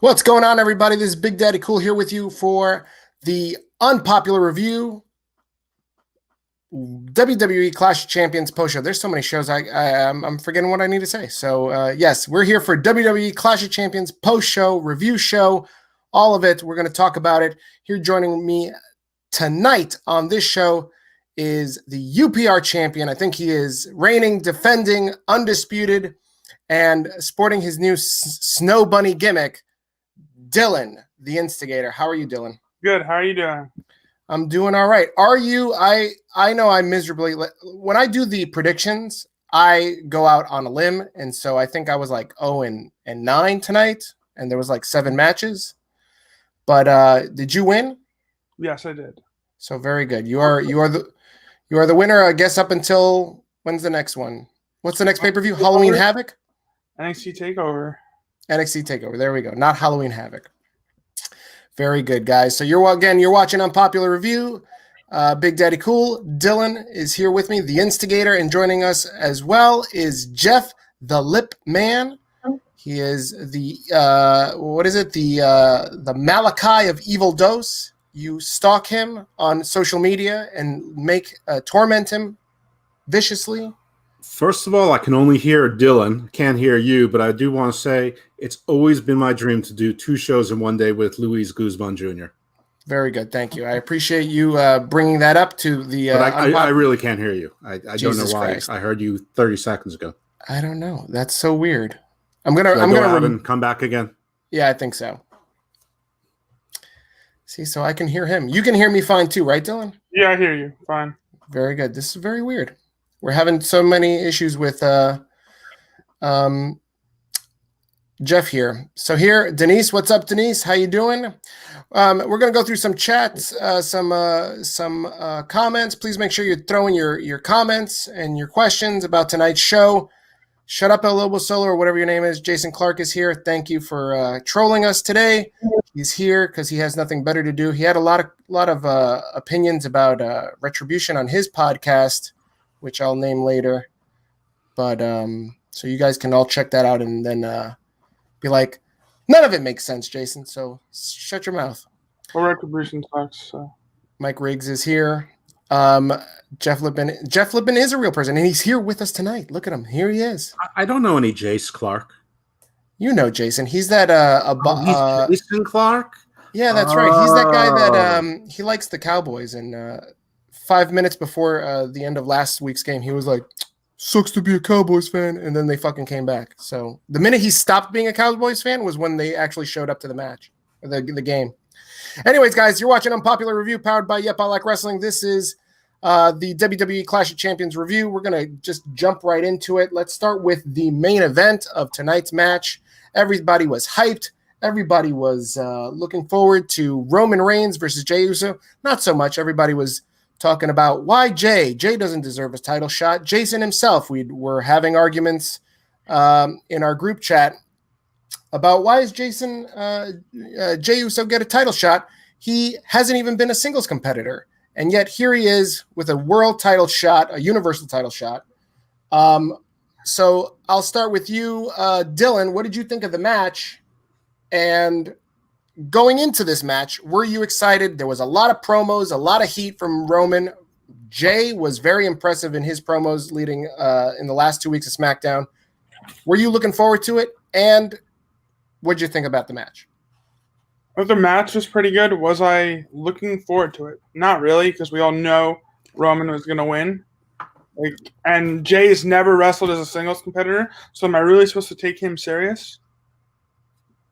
What's going on, everybody? This is Big Daddy Cool here with you for the unpopular review WWE Clash of Champions post show. There's so many shows, I'm forgetting what I need to say. So yes, we're here for WWE Clash of Champions post show, review show, all of it. We're going to talk about it. Here joining me tonight on this show is the UPR champion. I think he is reigning, defending, undisputed, and sporting his new snow bunny gimmick, Dylan, the Instigator. How are you, Dylan? Good. How are you doing? I'm doing all right. Are you? I know I miserably. When I do the predictions, I go out on a limb, and so I think I was like 0-9 tonight, and there was like 7 matches. But did you win? Yes, I did. So very good. You are the winner, I guess. Up until when's the next one? What's the next pay-per-view? Halloween Havoc. NXT Takeover. NXT Takeover. There we go. Not Halloween Havoc. Very good, guys. So you're watching Unpopular Review. Big Daddy Cool. Dylan is here with me, the Instigator, and joining us as well is Jeff, the Lip Man. He is the the Malachi of Evil Dose. You stalk him on social media and torment him viciously. First of all, I can only hear Dylan. Can't hear you, but I do want to say it's always been my dream to do 2 shows in one day with Luis Guzman Jr. Very good. Thank you. I appreciate you bringing that up to the... but I really can't hear you. I don't know why. Christ. I heard you 30 seconds ago. I don't know. That's so weird. I'm going to come back again. Yeah, I think so. See, so I can hear him. You can hear me fine too, right, Dylan? Yeah, I hear you. Fine. Very good. This is very weird. We're having so many issues with Jeff here. So here, Denise, what's up, Denise? How you doing? We're going to go through some chats, some comments. Please make sure you're throwing your comments and your questions about tonight's show. Shut up, El Lobo Solo, or whatever your name is. Jason Clark is here. Thank you for trolling us today. He's here because he has nothing better to do. He had a lot of opinions about Retribution on his podcast, which I'll name later. But so you guys can all check that out and then be like, none of it makes sense, Jason. So shut your mouth. Well, Retribution sucks. So. Mike Riggs is here. Jeff Lippin is a real person, and he's here with us tonight. Look at him. Here he is. I don't know any Jace Clark. You know Jason. He's that he's Jason Clark? Yeah, that's right. He's that guy that he likes the Cowboys, and 5 minutes before the end of last week's game, he was like, sucks to be a Cowboys fan, and then they fucking came back. So the minute he stopped being a Cowboys fan was when they actually showed up to the match, the game. Anyways, guys, you're watching Unpopular Review powered by Yep, I Like Wrestling. This is the WWE Clash of Champions review. We're going to just jump right into it. Let's start with the main event of tonight's match. Everybody was hyped. Everybody was looking forward to Roman Reigns versus Jey Uso. Not so much. Everybody was talking about why Jey. Jey doesn't deserve a title shot. Jason himself, we were having arguments in our group chat about why is Jey Uso get a title shot? He hasn't even been a singles competitor. And yet here he is with a world title shot, a universal title shot. So I'll start with you, Dylan. What did you think of the match? And going into this match, were you excited? There was a lot of promos, a lot of heat from Roman. Jey was very impressive in his promos leading in the last 2 weeks of SmackDown. Were you looking forward to it? And what did you think about the match? Well, the match was pretty good. Was I looking forward to it? Not really, because we all know Roman was going to win. And Jey's never wrestled as a singles competitor, so am I really supposed to take him serious?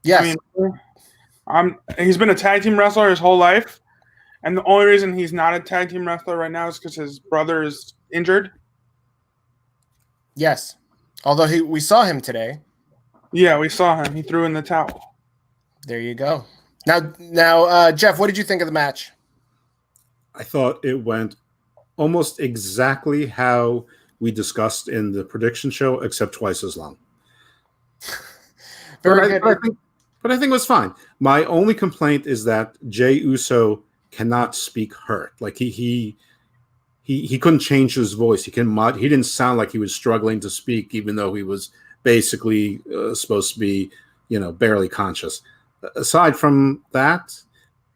Yes. I mean, he's been a tag team wrestler his whole life, and the only reason he's not a tag team wrestler right now is because his brother is injured. Yes. Although we saw him today. Yeah, we saw him. He threw in the towel. There you go. Now, Jeff, what did you think of the match? I thought it went almost exactly how we discussed in the prediction show, except twice as long. But I think it was fine. My only complaint is that Jey Uso cannot speak hurt. Like he couldn't change his voice. He didn't sound like he was struggling to speak, even though he was basically supposed to be, barely conscious. aside from that,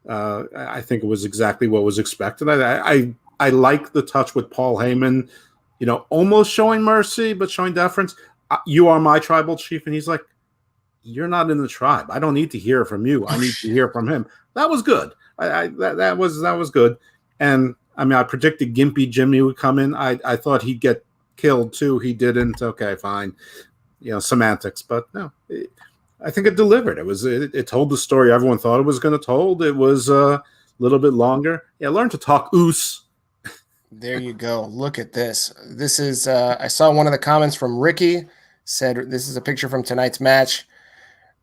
I think it was exactly what was expected. I like the touch with Paul Heyman, almost showing mercy but showing deference. You are my tribal chief, and he's like, you're not in the tribe. I don't need to hear from you. I need to hear from him. That was good. That was good. And I mean, I predicted Gimpy Jimmy would come in. I thought he'd get killed too. He didn't. Okay, fine. Semantics, but no. I think it delivered. It told the story everyone thought it was going to told. It was a little bit longer. Yeah, learn to talk oos. There you go. Look at this. This is I saw one of the comments from Ricky said this is a picture from tonight's match.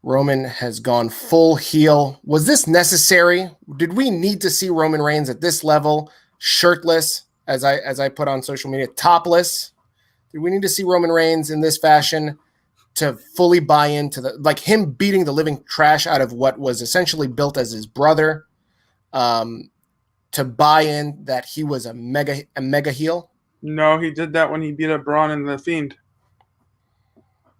Roman has gone full heel. Was this necessary? Did we need to see Roman Reigns at this level, shirtless, as I put on social media, topless? Did we need to see Roman Reigns in this fashion to fully buy into him beating the living trash out of what was essentially built as his brother, to buy in that he was a mega heel? No, he did that when he beat up Braun and the Fiend.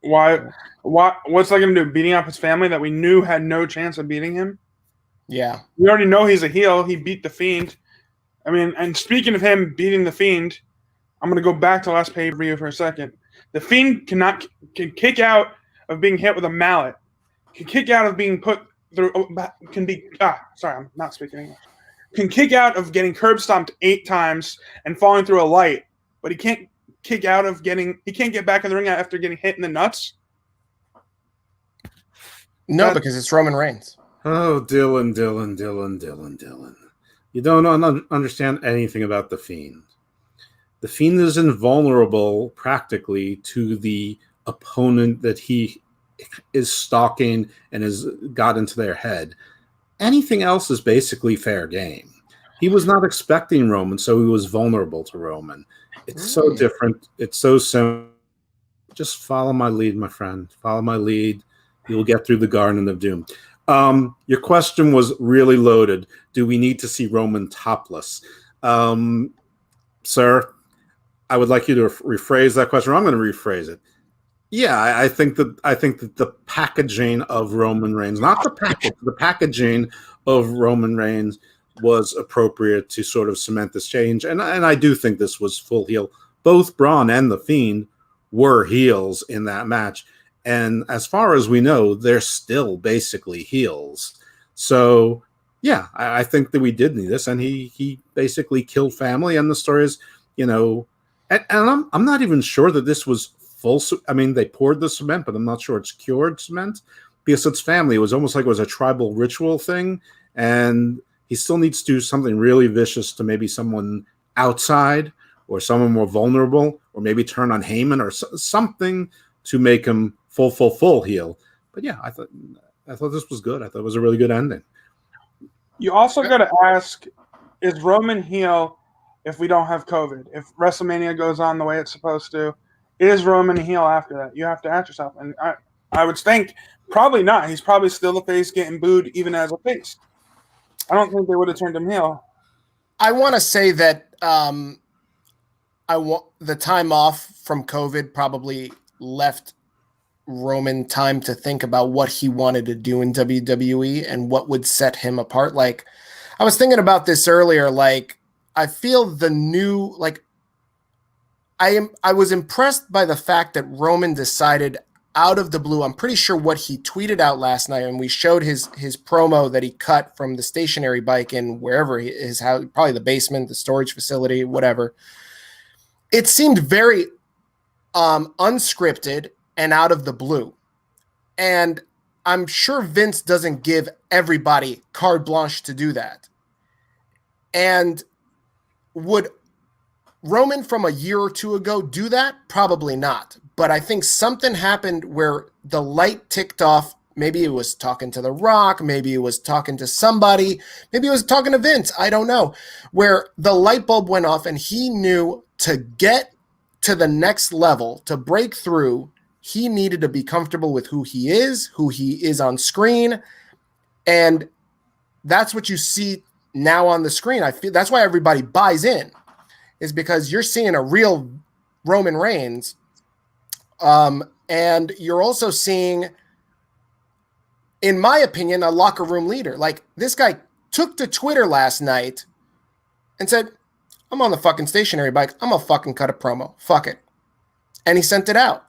Why? What's that going to do? Beating up his family that we knew had no chance of beating him? Yeah. We already know he's a heel. He beat the Fiend. I mean, and speaking of him beating the Fiend, I'm going to go back to last pay-per-view for a second. The Fiend can kick out of being hit with a mallet. Can kick out of being put through. Sorry, I'm not speaking English. Can kick out of getting curb stomped 8 times and falling through a light, but he can't kick out of he can't get back in the ring after getting hit in the nuts. No, because it's Roman Reigns. Oh, Dylan. You don't understand anything about the Fiend. The Fiend is invulnerable practically to the opponent that he is stalking and has got into their head. Anything else is basically fair game. He was not expecting Roman, so he was vulnerable to Roman. It's so different. It's so simple. Just follow my lead, my friend. Follow my lead. You'll get through the Garden of Doom. Your question was really loaded. Do we need to see Roman topless? Sir, I would like you to rephrase that question. I'm going to rephrase it. Yeah, I think that the packaging of Roman Reigns, not the package, the packaging of Roman Reigns was appropriate to sort of cement this change. And I do think this was full heel. Both Braun and The Fiend were heels in that match. And as far as we know, they're still basically heels. So, yeah, I think that we did need this. And he basically killed family. And the story is, and I'm not even sure that this was full. I mean, they poured the cement, but I'm not sure it's cured cement because it's family. It was almost like it was a tribal ritual thing. And he still needs to do something really vicious to maybe someone outside or someone more vulnerable, or maybe turn on Heyman or something to make him full heel. But yeah, I thought this was good. I thought it was a really good ending. You also got to ask, is Roman heel if we don't have COVID? If WrestleMania goes on the way it's supposed to, is Roman heel after that? You have to ask yourself. And I would think probably not. He's probably still the face getting booed even as a face. I don't think they would have turned him heel. I want to say that the time off from COVID probably left Roman time to think about what he wanted to do in WWE and what would set him apart. Like, I was thinking about this earlier. Like, I feel the new, like, I was impressed by the fact that Roman decided out of the blue. I'm pretty sure what he tweeted out last night, and we showed his promo that he cut from the stationary bike in wherever his house, probably the basement, the storage facility, whatever. It seemed very unscripted and out of the blue. And I'm sure Vince doesn't give everybody carte blanche to do that. And would Roman from a year or two ago do that? Probably not. But I think something happened where the light ticked off. Maybe it was talking to The Rock. Maybe it was talking to somebody. Maybe it was talking to Vince. I don't know. Where the light bulb went off and he knew to get to the next level, to break through, he needed to be comfortable with who he is on screen. And that's what you see now on the screen. I feel that's why everybody buys in, is because you're seeing a real Roman Reigns. And you're also seeing in my opinion, a locker room leader. Like, this guy took to Twitter last night and said, I'm on the fucking stationary bike. I'm going to fucking cut a promo. Fuck it. And he sent it out.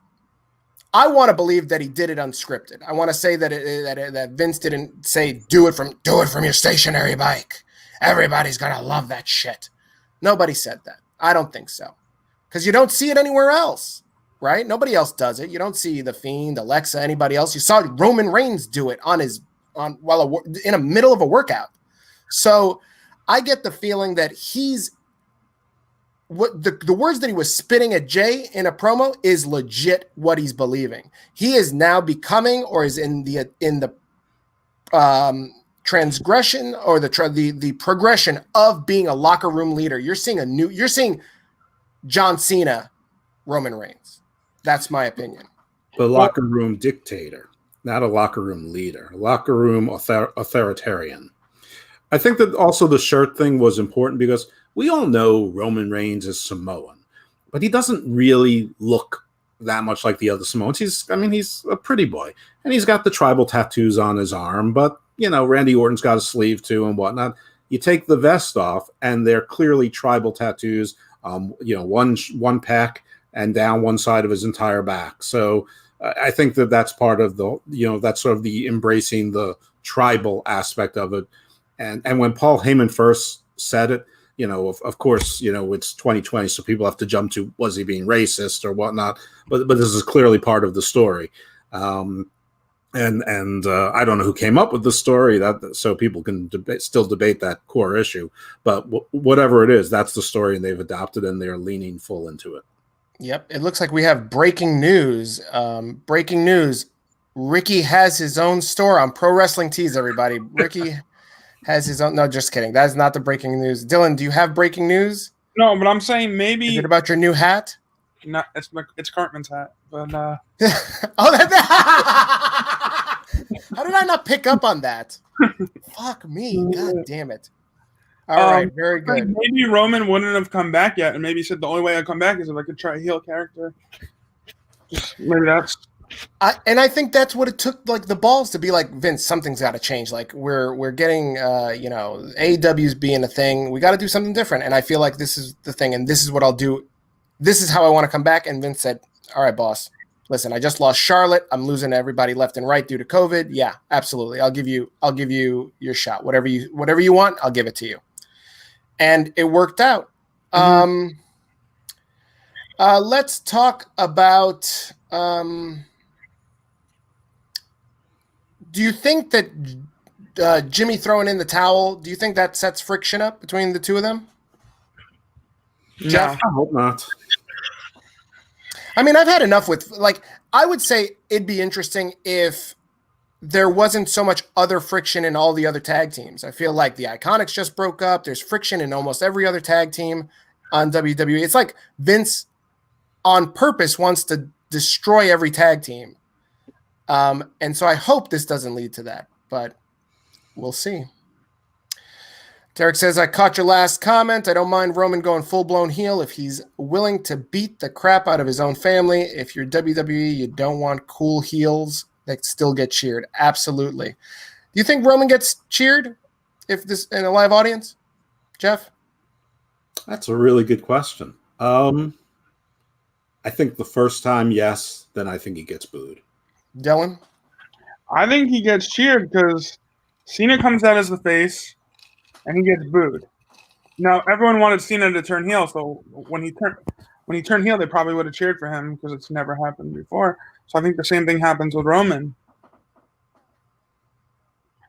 I want to believe that he did it unscripted. I want to say that Vince didn't say, do it from your stationary bike. Everybody's going to love that shit. Nobody said that. I don't think so. Because you don't see it anywhere else, right? Nobody else does it. You don't see The Fiend, Alexa, anybody else. You saw Roman Reigns do it in the middle of a workout. So I get the feeling that the words that he was spitting at Jay in a promo is legit what he's believing. He is now becoming, or is in the transgression or the progression of being a locker room leader. You're seeing John Cena, Roman Reigns. That's my opinion. The locker room dictator, not a locker room leader, a locker room authoritarian. I think that also the shirt thing was important because we all know Roman Reigns is Samoan, but he doesn't really look that much like the other Samoans. He's a pretty boy, and he's got the tribal tattoos on his arm, but Randy Orton's got a sleeve too and whatnot. You take the vest off, and they're clearly tribal tattoos. One pack and down one side of his entire back. So I think that's part of that's sort of the embracing the tribal aspect of it. And when Paul Heyman first said it, of course, it's 2020, so people have to jump to, was he being racist or whatnot? But this is clearly part of the story. And I don't know who came up with the story, so people can still debate that core issue. But whatever it is, that's the story, and they've adopted, and they're leaning full into it. Yep, it looks like we have breaking news. Breaking news: Ricky has his own store on Pro Wrestling Tees. Everybody, Ricky has his own. No, just kidding. That is not the breaking news. Dylan, do you have breaking news? No, but I'm saying maybe. Is it about your new hat? No, it's Cartman's hat. But oh, how did I not pick up on that? Fuck me. God damn it. All right, very good. Maybe Roman wouldn't have come back yet, and maybe he said the only way I'd come back is if I could try a heel character. Maybe that's. I think that's what it took, like the balls to be like, Vince, something's got to change. Like we're getting, AEW's being a thing. We got to do something different. And I feel like this is the thing, and this is what I'll do. This is how I want to come back. And Vince said, all right, boss, listen, I just lost Charlotte. I'm losing to everybody left and right due to COVID. Yeah, absolutely. I'll give you your shot. Whatever you want, I'll give it to you. And it worked out. Mm-hmm. Let's talk about, do you think that Jimmy throwing in the towel, do you think that sets friction up between the two of them? Jeff? I hope not. I mean, I've had enough with, I would say it'd be interesting if there wasn't so much other friction in all the other tag teams. I feel like the Iconics just broke up. There's friction in almost every other tag team on WWE. It's like Vince on purpose wants to destroy every tag team. And so I hope this doesn't lead to that, but we'll see. Derek says, I caught your last comment. I don't mind Roman going full-blown heel if he's willing to beat the crap out of his own family. If you're WWE, you don't want cool heels that still get cheered. Absolutely. Do you think Roman gets cheered if this in a live audience? Jeff? That's a really good question. I think the first time, yes. Then I think he gets booed. Dylan? I think he gets cheered because Cena comes out as the face and he gets booed. Now, everyone wanted Cena to turn heel, so when he turned heel, they probably would have cheered for him because it's never happened before. So I think the same thing happens with Roman.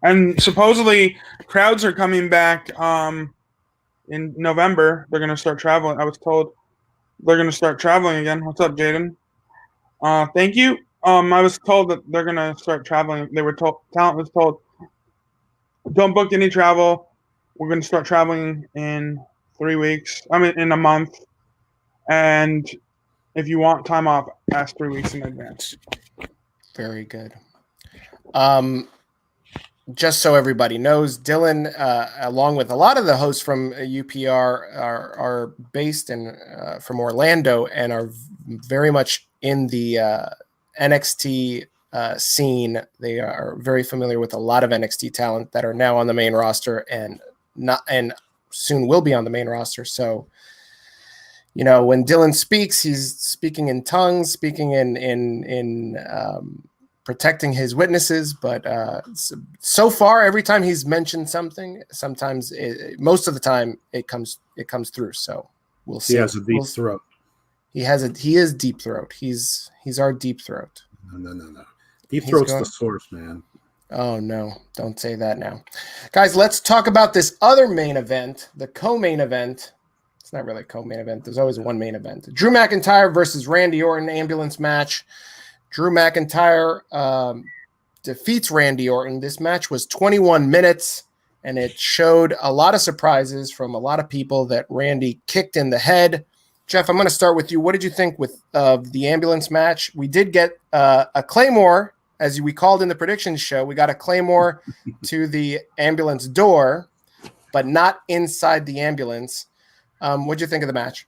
And supposedly, crowds are coming back in November. They're going to start traveling. I was told they're going to start traveling again. What's up, Jaden? Thank you. I was told that they're going to start traveling. They were told, talent was told, don't book any travel. We're going to start traveling in 3 weeks. In a month. And if you want time off, ask 3 weeks in advance. Very good. Just so everybody knows, Dylan, along with a lot of the hosts from UPR, are based from Orlando and are very much in the NXT scene. They are very familiar with a lot of NXT talent that are now on the main roster and soon will be on the main roster. So, when Dylan speaks, he's speaking in tongues, speaking in protecting his witnesses. But so far, every time he's mentioned something, sometimes most of the time it comes through. So we'll see. He has a deep throat. He is deep throat. He's our deep throat. No. Deep throat's the source, man. Oh no, don't say that now. Guys, let's talk about this other main event, the co-main event. It's not really a co-main event. There's always one main event. Drew McIntyre versus Randy Orton ambulance match. Drew McIntyre defeats Randy Orton. This match was 21 minutes, and it showed a lot of surprises from a lot of people that Randy kicked in the head. Jeff, I'm going to start with you. What did you think of the ambulance match? We did get a Claymore, as we called in the predictions show. We got a Claymore to the ambulance door, but not inside the ambulance. What did you think of the match?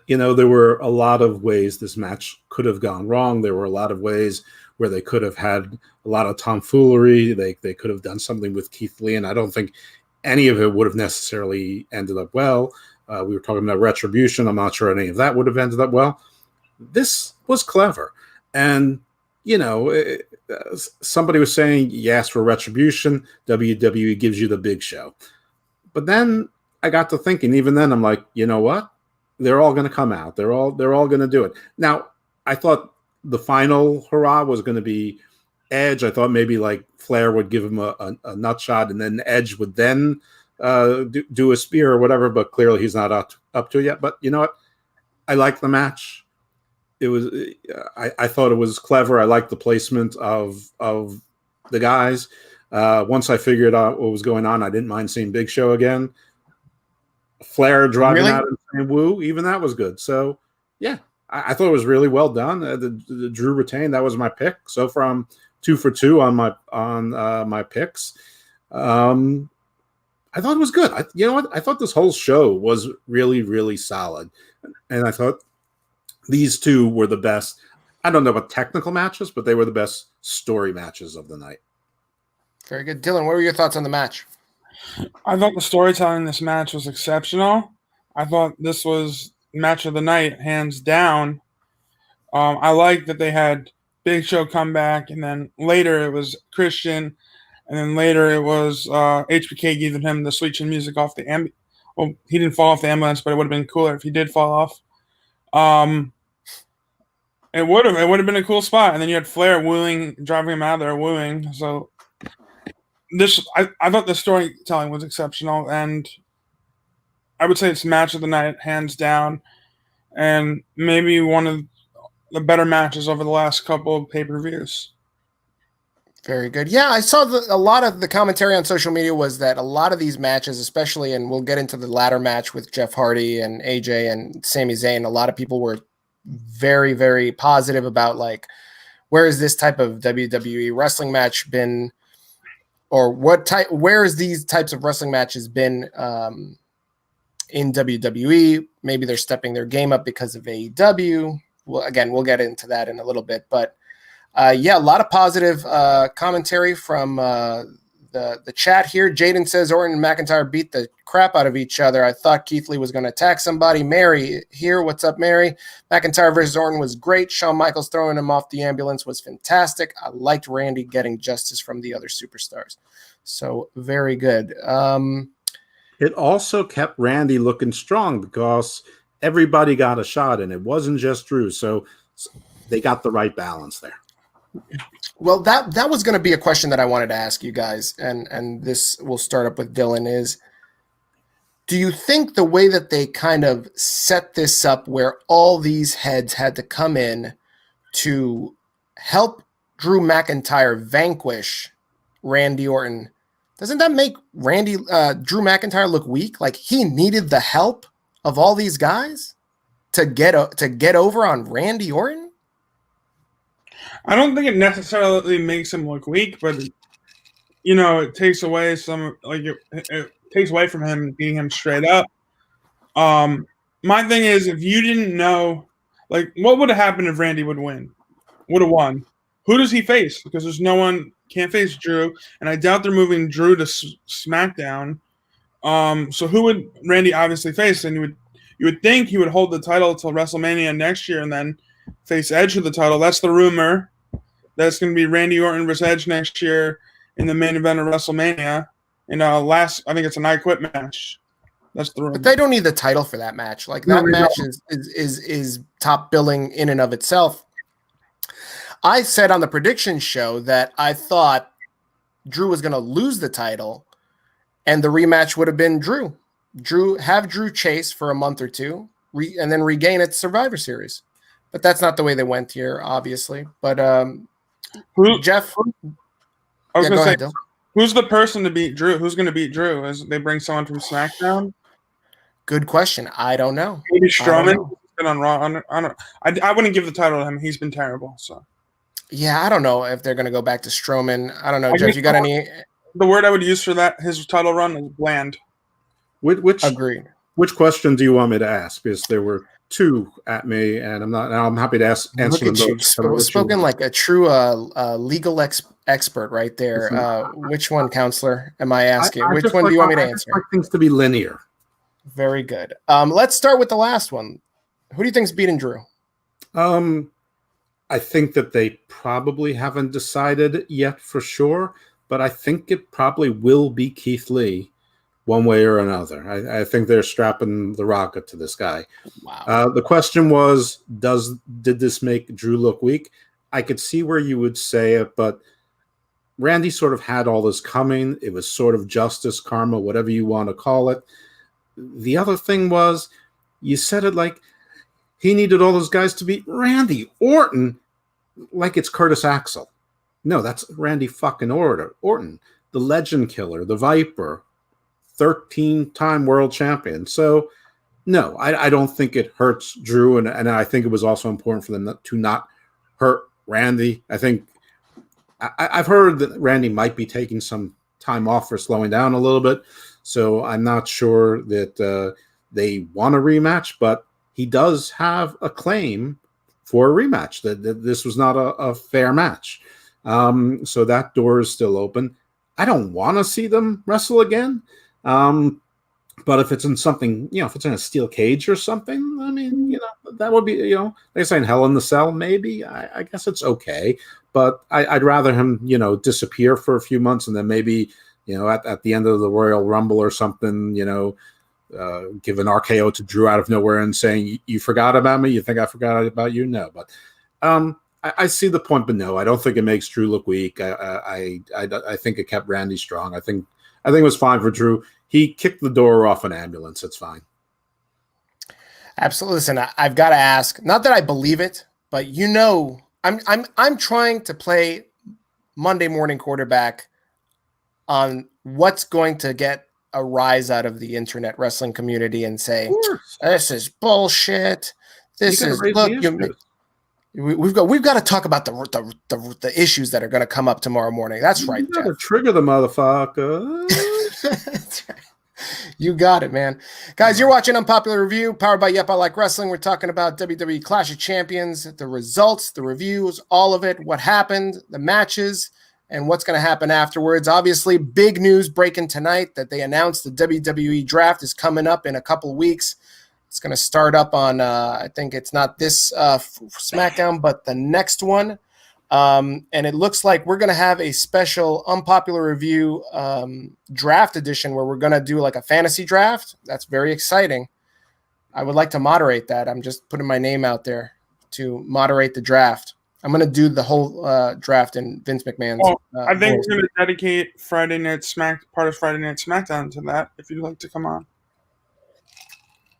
There were a lot of ways this match could have gone wrong. There were a lot of ways where they could have had a lot of tomfoolery. They could have done something with Keith Lee, and I don't think any of it would have necessarily ended up well. We were talking about retribution. I'm not sure any of that would have ended up well. This was clever. And, somebody was saying, you asked for retribution, WWE gives you the big show. But then I got to thinking, even then, I'm like, you know what? They're all going to come out. They're all going to do it. Now, I thought the final hurrah was going to be Edge. I thought maybe like Flair would give him a nut shot, and then Edge would then do a spear or whatever, but clearly he's not up to it yet. But you know what? I liked the match. It was I thought it was clever. I liked the placement of the guys. Once I figured out what was going on, I didn't mind seeing Big Show again. Flair driving out and saying woo, even that was good. So yeah, I thought it was really well done. The Drew retained. That was my pick. So far I'm 2 for 2 on my picks. I thought it was good. You know what? I thought this whole show was really, really solid. And I thought these two were the best. I don't know about technical matches, but they were the best story matches of the night. Very good. Dylan, what were your thoughts on the match? I thought the storytelling in this match was exceptional. I thought this was match of the night, hands down. I like that they had Big Show come back, and then later it was Christian, and then later it was HBK giving him the sweet chin music off the ambulance. Well, he didn't fall off the ambulance, but it would have been cooler if he did fall off. It would have been a cool spot. And then you had Flair driving him out there wooing. So I thought the storytelling was exceptional, and I would say it's match of the night, hands down, and maybe one of the better matches over the last couple of pay-per-views. Very good. Yeah, I saw a lot of the commentary on social media was that a lot of these matches, especially, and we'll get into the latter match with Jeff Hardy and AJ and Sami Zayn, a lot of people were very, very positive about, like, where is this type of WWE wrestling match been, or where is these types of wrestling matches been in WWE? Maybe they're stepping their game up because of AEW. Well, again, we'll get into that in a little bit, but yeah, a lot of positive commentary from the chat here. Jaden says Orton and McIntyre beat the crap out of each other. I thought Keith Lee was going to attack somebody. Mary here. What's up, Mary? McIntyre versus Orton was great. Shawn Michaels throwing him off the ambulance was fantastic. I liked Randy getting justice from the other superstars. So very good. It also kept Randy looking strong because everybody got a shot, and it wasn't just Drew. So they got the right balance there. Well, that was going to be a question that I wanted to ask you guys, and this will start up with Dylan, is do you think the way that they kind of set this up where all these heads had to come in to help Drew McIntyre vanquish Randy Orton, doesn't that make Drew McIntyre look weak? Like he needed the help of all these guys to get over on Randy Orton? I don't think it necessarily makes him look weak, but it takes away it takes away from him beating him straight up. My thing is, if you didn't know, like, what would have happened if Randy would have won? who does he face? Because there's no one can't face Drew, and I doubt they're moving Drew to SmackDown. So who would Randy obviously face? And you would think he would hold the title until WrestleMania next year, and then face Edge for the title. That's the rumor. That's going to be Randy Orton versus Edge next year in the main event of WrestleMania. And I think it's an I Quit match. That's the rumor. But they don't need the title for that match. Like that match is top billing in and of itself. I said on the prediction show that I thought Drew was going to lose the title, and the rematch would have been Drew. Have Drew chase for a month or two, and then regain at Survivor Series. But that's not the way they went here, obviously. But Jeff, I was going to say, ahead, who's the person to beat Drew? Who's going to beat Drew? They bring someone from SmackDown? Good question. I don't know. Maybe Strowman. He's been on Raw. I wouldn't give the title to him. He's been terrible. So. Yeah, I don't know if they're going to go back to Strowman. I don't know, Jeff. You got any? The word I would use for his title run is bland. Agreed. Which question do you want me to ask? Because there were two at me, and I'm happy to answer them both. Spoken like a true legal expert right there. Which one, counselor, am I asking? Which one do you want me to answer? I like things to be linear. Very good. Let's start with the last one. Who do you think's beating Drew? I think that they probably haven't decided yet for sure, but I think it probably will be Keith Lee one way or another. I think they're strapping the rocket to this guy. Wow. The question was, did this make Drew look weak? I could see where you would say it, but Randy sort of had all this coming. It was sort of justice, karma, whatever you want to call it. The other thing was, you said it like he needed all those guys to beat Randy Orton like it's Curtis Axel. No, that's Randy fucking Orton, the legend killer, the Viper, 13-time world champion. So, no, I don't think it hurts Drew, and I think it was also important for them to not hurt Randy. I think I've heard that Randy might be taking some time off or slowing down a little bit, so I'm not sure that they want a rematch, but he does have a claim for a rematch, that this was not a fair match. So that door is still open. I don't want to see them wrestle again. But if it's in something, if it's in a steel cage or something, I mean, that would be, they say in Hell in the Cell, maybe. I guess it's okay. But I'd rather him, disappear for a few months and then maybe, at the end of the Royal Rumble or something, give an RKO to Drew out of nowhere and saying, you forgot about me? You think I forgot about you? No. But I see the point, but no, I don't think it makes Drew look weak. I think it kept Randy strong. I think it was fine for Drew. He kicked the door off an ambulance. It's fine. Absolutely. Listen, I've got to ask, not that I believe it, but I'm trying to play Monday morning quarterback on what's going to get a rise out of the internet wrestling community and say, this is bullshit. This is we've got to talk about the issues that are going to come up tomorrow morning. That's right. You got to trigger the motherfucker. That's right. You got it, man. Guys, you're watching Unpopular Review, powered by Yep, I Like Wrestling. We're talking about WWE Clash of Champions, the results, the reviews, all of it, what happened, the matches, and what's going to happen afterwards. Obviously, big news breaking tonight that they announced the WWE Draft is coming up in a couple of weeks. It's going to start up on, I think it's not this SmackDown, but the next one. And it looks like we're going to have a special Unpopular Review draft edition where we're going to do like a fantasy draft. That's very exciting. I would like to moderate that. I'm just putting my name out there to moderate the draft. I'm going to do the whole draft in Vince McMahon's. I think we're going to dedicate part of Friday Night SmackDown to that, if you'd like to come on.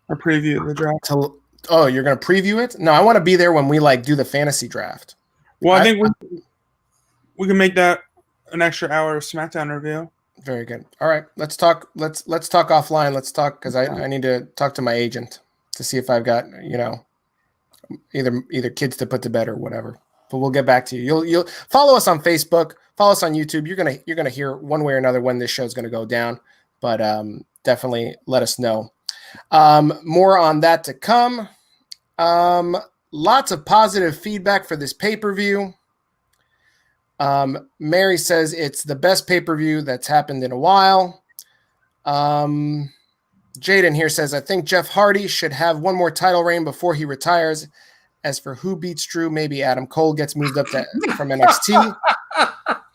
Or preview the draft. You're going to preview it? No, I want to be there when we do the fantasy draft. Well, I think we can make that an extra hour of SmackDown review. Very good. All right, let's talk. Let's talk offline. Let's talk because I need to talk to my agent to see if I've got either kids to put to bed or whatever. But we'll get back to you. You'll follow us on Facebook, follow us on YouTube. You're gonna hear one way or another when this show is gonna go down. But definitely let us know. More on that to come. Lots of positive feedback for this pay-per-view. Mary says it's the best pay-per-view that's happened in a while. Jaden here says, I think Jeff Hardy should have one more title reign before he retires. As for who beats Drew, maybe Adam Cole gets moved up from NXT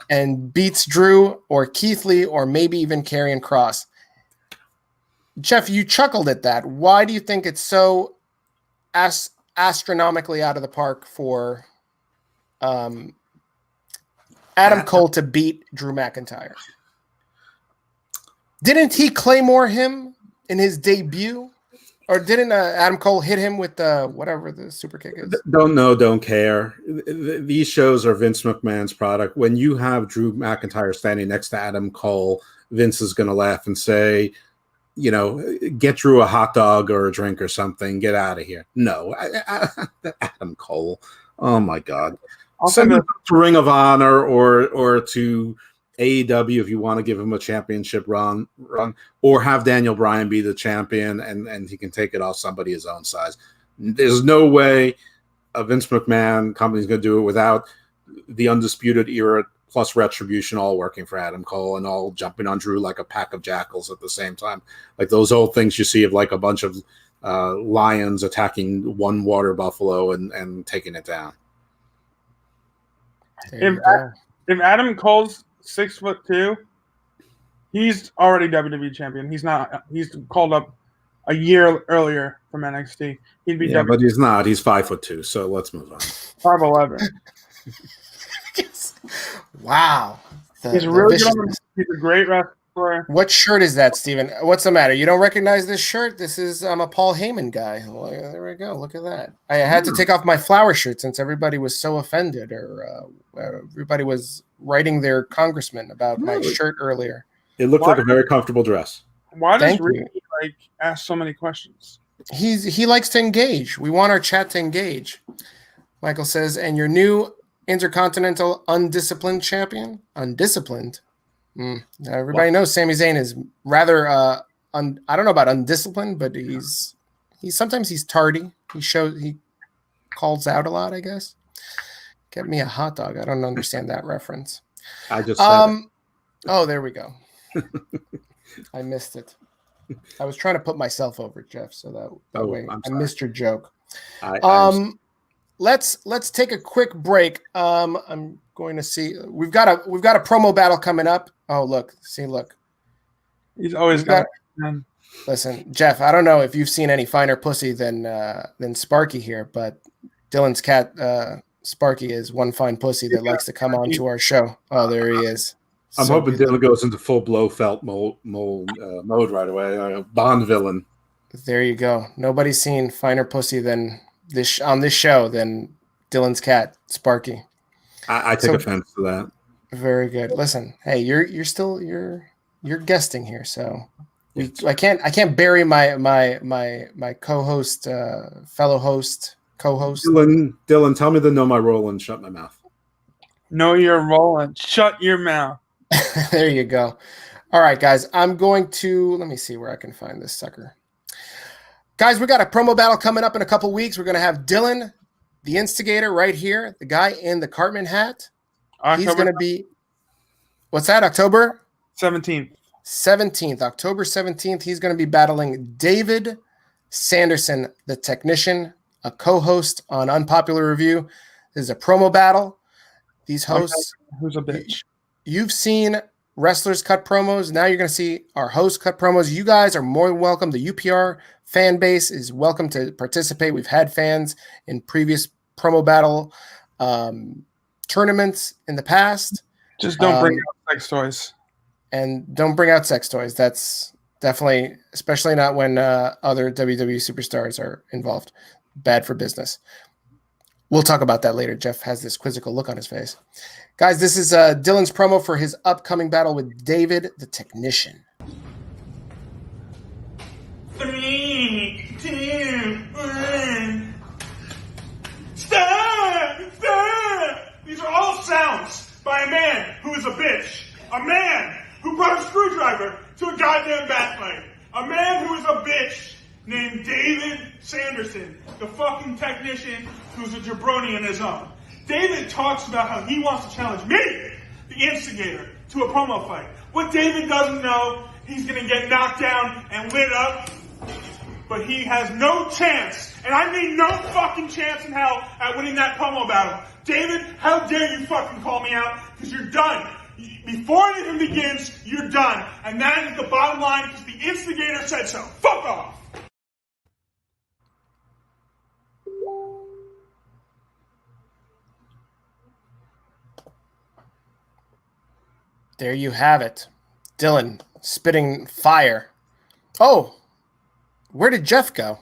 and beats Drew, or Keith Lee, or maybe even Karrion Kross. Jeff, you chuckled at that. Why do you think it's so astronomically out of the park for Adam Cole to beat Drew McIntyre? Didn't he Claymore him in his debut? Or didn't Adam Cole hit him with whatever the super kick is? Don't know, don't care. These shows are Vince McMahon's product. When you have Drew McIntyre standing next to Adam Cole, Vince is going to laugh and say, get Drew a hot dog or a drink or something. Get out of here. No, Adam Cole. Oh, my God. Send him to Ring of Honor or to AEW if you want to give him a championship run, or have Daniel Bryan be the champion and he can take it off somebody his own size. There's no way a Vince McMahon company is going to do it without the Undisputed Era plus Retribution all working for Adam Cole and all jumping on Drew like a pack of jackals at the same time. Like those old things you see of like a bunch of lions attacking one water buffalo and taking it down. If Adam Cole's 6'2", he's already WWE champion. He's not. He's called up a year earlier from NXT. He'd be but he's not. He's 5'2". So let's move on. 5'11". Wow, he's really good. He's a great wrestler. What shirt is that, Steven? What's the matter? You don't recognize this shirt? This is I'm a Paul Heyman guy. Well, there we go. Look at that. I had to take off my flower shirt since everybody was so offended, or everybody was writing their congressman about my shirt earlier. It looked like a very comfortable dress. Why does Ricky ask so many questions? He likes to engage. We want our chat to engage. Michael says, and your new Intercontinental Undisciplined champion? Undisciplined? Everybody knows Sami Zayn is rather I don't know about undisciplined, but he's sometimes he's tardy. He calls out a lot, I guess. Get me a hot dog. I don't understand that reference. I just said oh, there we go. I missed it. I was trying to put myself over, Jeff, so that way I missed your joke. Let's take a quick break. I'm going to see we've got a promo battle coming up. Oh, look. He's always got Listen, Jeff, I don't know if you've seen any finer pussy than Sparky here, but Dylan's cat Sparky is one fine pussy that likes to come on to our show. Oh, there he is. I'm hoping Dylan goes into full Blofeld mode right away. Bond villain. There you go. Nobody's seen finer pussy than this on this show than Dylan's cat, Sparky. I take offense to that. Very good. Listen, hey, you're guesting here, so I can't bury my co-host, fellow host, co-host. Dylan, tell me to know my role and shut my mouth. Know your role and shut your mouth. There you go. All right, guys. I'm going to let me see where I can find this sucker. Guys, we got a promo battle coming up in a couple weeks. We're going to have Dylan, the instigator, right here, the guy in the Cartman hat. He's going to be, what's that, October? 17th. October 17th. He's going to be battling David Sanderson, the technician, a co-host on Unpopular Review. This is a promo battle. These hosts. Who's a bitch? You've seen wrestlers cut promos. Now you're going to see our hosts cut promos. You guys are more than welcome. The UPR fan base is welcome to participate. We've had fans in previous promo battle tournaments in the past. Just don't bring out sex toys. And don't bring out sex toys. That's definitely, especially not when other WWE superstars are involved. Bad for business. We'll talk about that later. Jeff has this quizzical look on his face. Guys, this is Dylan's promo for his upcoming battle with David the Technician. 3, 2, 1. Stop! These are all sounds by a man who is a bitch. A man who brought a screwdriver to a goddamn backlight. A man who is a bitch named David Sanderson, the fucking technician who's a jabroni in his own. David talks about how he wants to challenge me, the instigator, to a promo fight. What David doesn't know, he's going to get knocked down and lit up, but he has no chance, and I mean no fucking chance in hell at winning that promo battle. David, how dare you fucking call me out, because you're done. Before it even begins, you're done. And that is the bottom line, because the instigator said so. Fuck off! There you have it. Dylan spitting fire. Oh, where did Jeff go?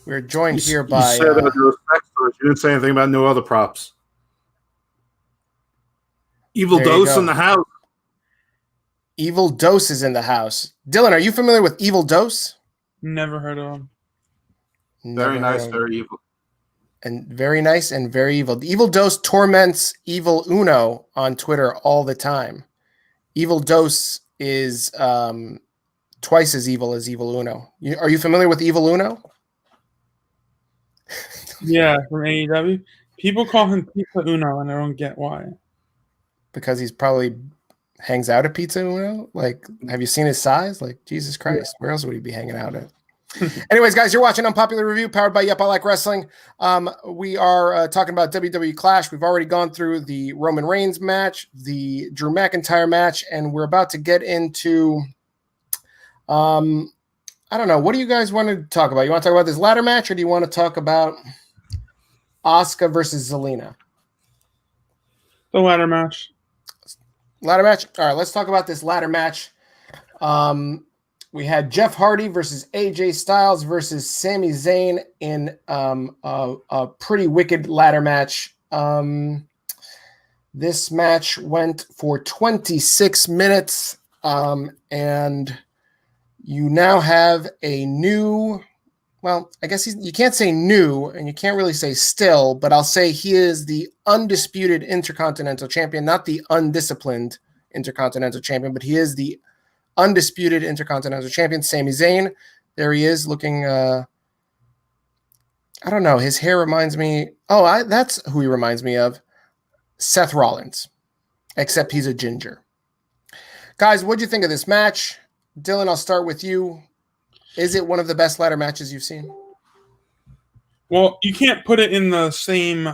We're joined here by... You said there was sex toys. You didn't say anything about no other props. Evil Dose in the house. Evil Dose is in the house. Dylan, are you familiar with Evil Dose? Never heard of him. Very nice, very evil. And very nice and very evil. The Evil Dose torments Evil Uno on Twitter all the time. Evil Dose is twice as evil as Evil Uno. Are you familiar with Evil Uno? Yeah, from AEW. People call him Pizza Uno, and I don't get why. Because he's probably hangs out at Pizza Uno. Like, have you seen his size? Like, Jesus Christ, where else would he be hanging out at? Anyways, guys, you're watching Unpopular Review, powered by Yep, I Like Wrestling. We are talking about WWE Clash. We've already gone through the Roman Reigns match, the Drew McIntyre match, and we're about to get into, I don't know. What do you guys want to talk about? You want to talk about this ladder match, or do you want to talk about Asuka versus Zelina? The ladder match. Ladder match? All right, let's talk about this ladder match. We had Jeff Hardy versus AJ Styles versus Sami Zayn in a pretty wicked ladder match. This match went for 26 minutes, and you now have a new, well, I guess you can't say new, and you can't really say still, but I'll say he is the undisputed Intercontinental Champion, not the undisciplined Intercontinental Champion, but he is the undisputed Intercontinental Champion, Sami Zayn. There he is looking, I don't know, his hair reminds me, that's who he reminds me of, Seth Rollins, except he's a ginger. Guys, what'd you think of this match? Dylan, I'll start with you. Is it one of the best ladder matches you've seen? Well, you can't put it in the same,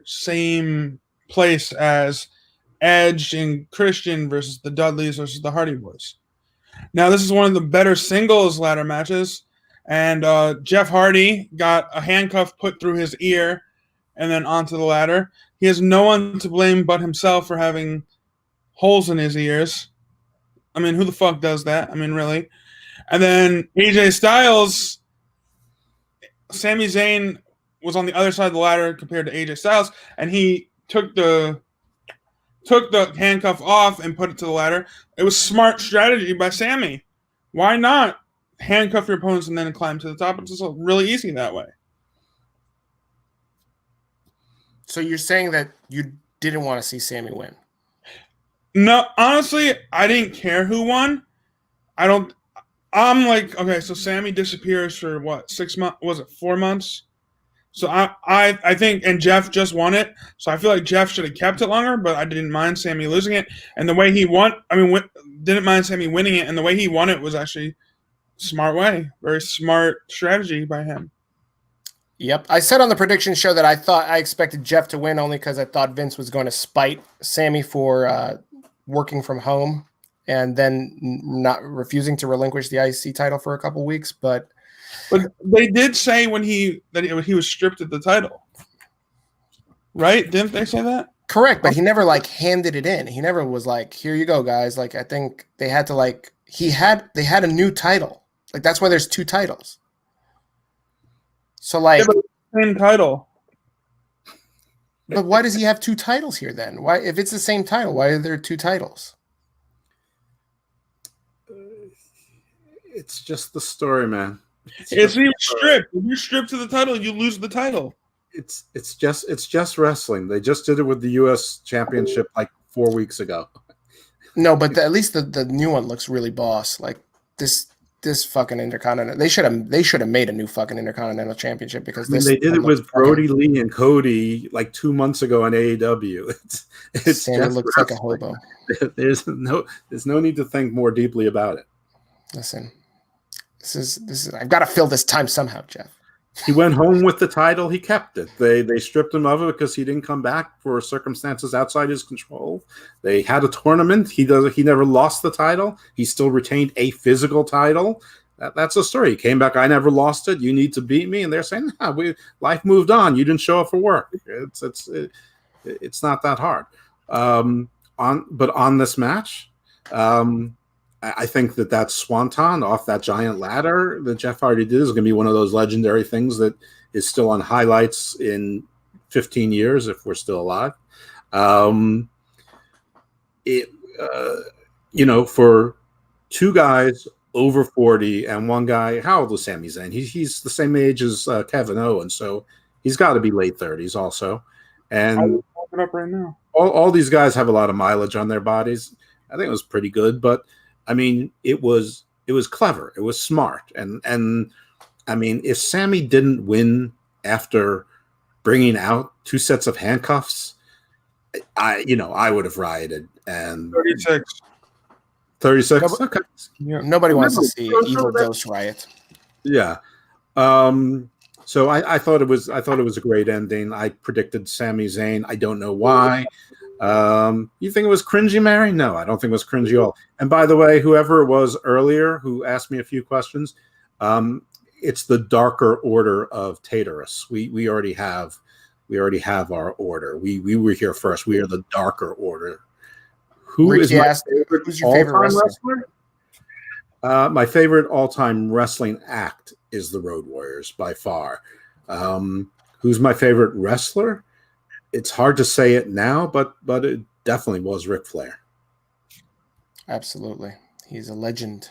same place as Edge and Christian versus the Dudleys versus the Hardy Boys. Now, this is one of the better singles ladder matches, and Jeff Hardy got a handcuff put through his ear and then onto the ladder. He has no one to blame but himself for having holes in his ears. I mean, who the fuck does that? I mean, really? And then AJ Styles, Sami Zayn was on the other side of the ladder compared to AJ Styles, and he took the handcuff off and put it to the ladder. It was smart strategy by Sami. Why not handcuff your opponents and then climb to the top? It's just really easy that way. So you're saying that you didn't want to see Sami win? No, honestly, I didn't care who won. I'm like, okay, so Sami disappears for what, 6 months? Was it 4 months? So I think, and Jeff just won it. So I feel like Jeff should have kept it longer, but I didn't mind Sami losing it. And the way he won, didn't mind Sami winning it. And the way he won it was actually smart way. Very smart strategy by him. Yep. I said on the prediction show that I expected Jeff to win only because I thought Vince was going to spite Sami for working from home and then not refusing to relinquish the IC title for a couple weeks. But they did say that he was stripped of the title, right? Didn't they say that? Correct, but he never handed it in. He never was like, "Here you go, guys." I think they had to they had a new title. That's why there's two titles. So yeah, but same title. But why does he have two titles here then? Why, if it's the same title, why are there two titles? It's just the story, man. It's even stripped. If you strip to the title, you lose the title. It's just wrestling. They just did it with the U.S. Championship 4 weeks ago. No, but at least the new one looks really boss. This this fucking Intercontinental. They should have made a new fucking Intercontinental Championship because they did it with Brody Lee and Cody like 2 months ago on AEW. It's Sammy just looks like a hobo. There's no need to think more deeply about it. Listen, this is. I've got to fill this time somehow, Jeff. He went home with the title. He kept it. They stripped him of it because he didn't come back for circumstances outside his control. They had a tournament. He never lost the title. He still retained a physical title. That's a story. He came back. I never lost it. You need to beat me. And they're saying, nah, life moved on. You didn't show up for work. It's not that hard. But on this match, I think that swanton off that giant ladder that Jeff Hardy did is going to be one of those legendary things that is still on highlights in 15 years if we're still alive. For two guys over 40 and one guy, how old was Sami Zayn? He's the same age as Kevin Owens, so he's got to be late 30s also. And I'm looking up right now. All these guys have a lot of mileage on their bodies. I think it was pretty good, but I mean, it was clever. It was smart. And I mean, if Sammy didn't win after bringing out 2 sets of handcuffs, I would have rioted. And 36. Okay. Yeah. Nobody wants to see Evil Ghost riot. Yeah. So I thought it was a great ending. I predicted Sami Zayn. I don't know why. You think it was cringy, Mary? No, I don't think it was cringy at all. And by the way, whoever it was earlier who asked me a few questions, it's the darker order of Taterus. We already have our order. We were here first. We are the darker order. Who's your favorite wrestler? My favorite all-time wrestling act is the Road Warriors by far. Who's my favorite wrestler? It's hard to say it now, but it definitely was Ric Flair. Absolutely. He's a legend.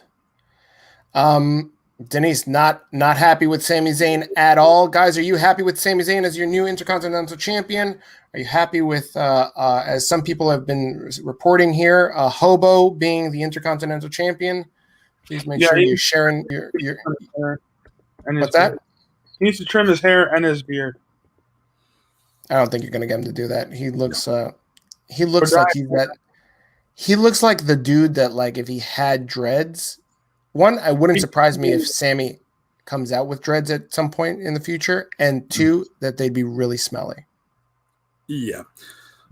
Denise, not happy with Sami Zayn at all. Guys, are you happy with Sami Zayn as your new Intercontinental Champion? Are you happy with, as some people have been reporting here, Hobo being the Intercontinental Champion? Please make sure you're sharing your what's that? He needs to trim his hair and his beard. I don't think you're going to get him to do that. He looks like he's that. He looks like the dude that, like, if he had dreads. One, it wouldn't surprise me if Sammy comes out with dreads at some point in the future, and two, that they'd be really smelly. Yeah.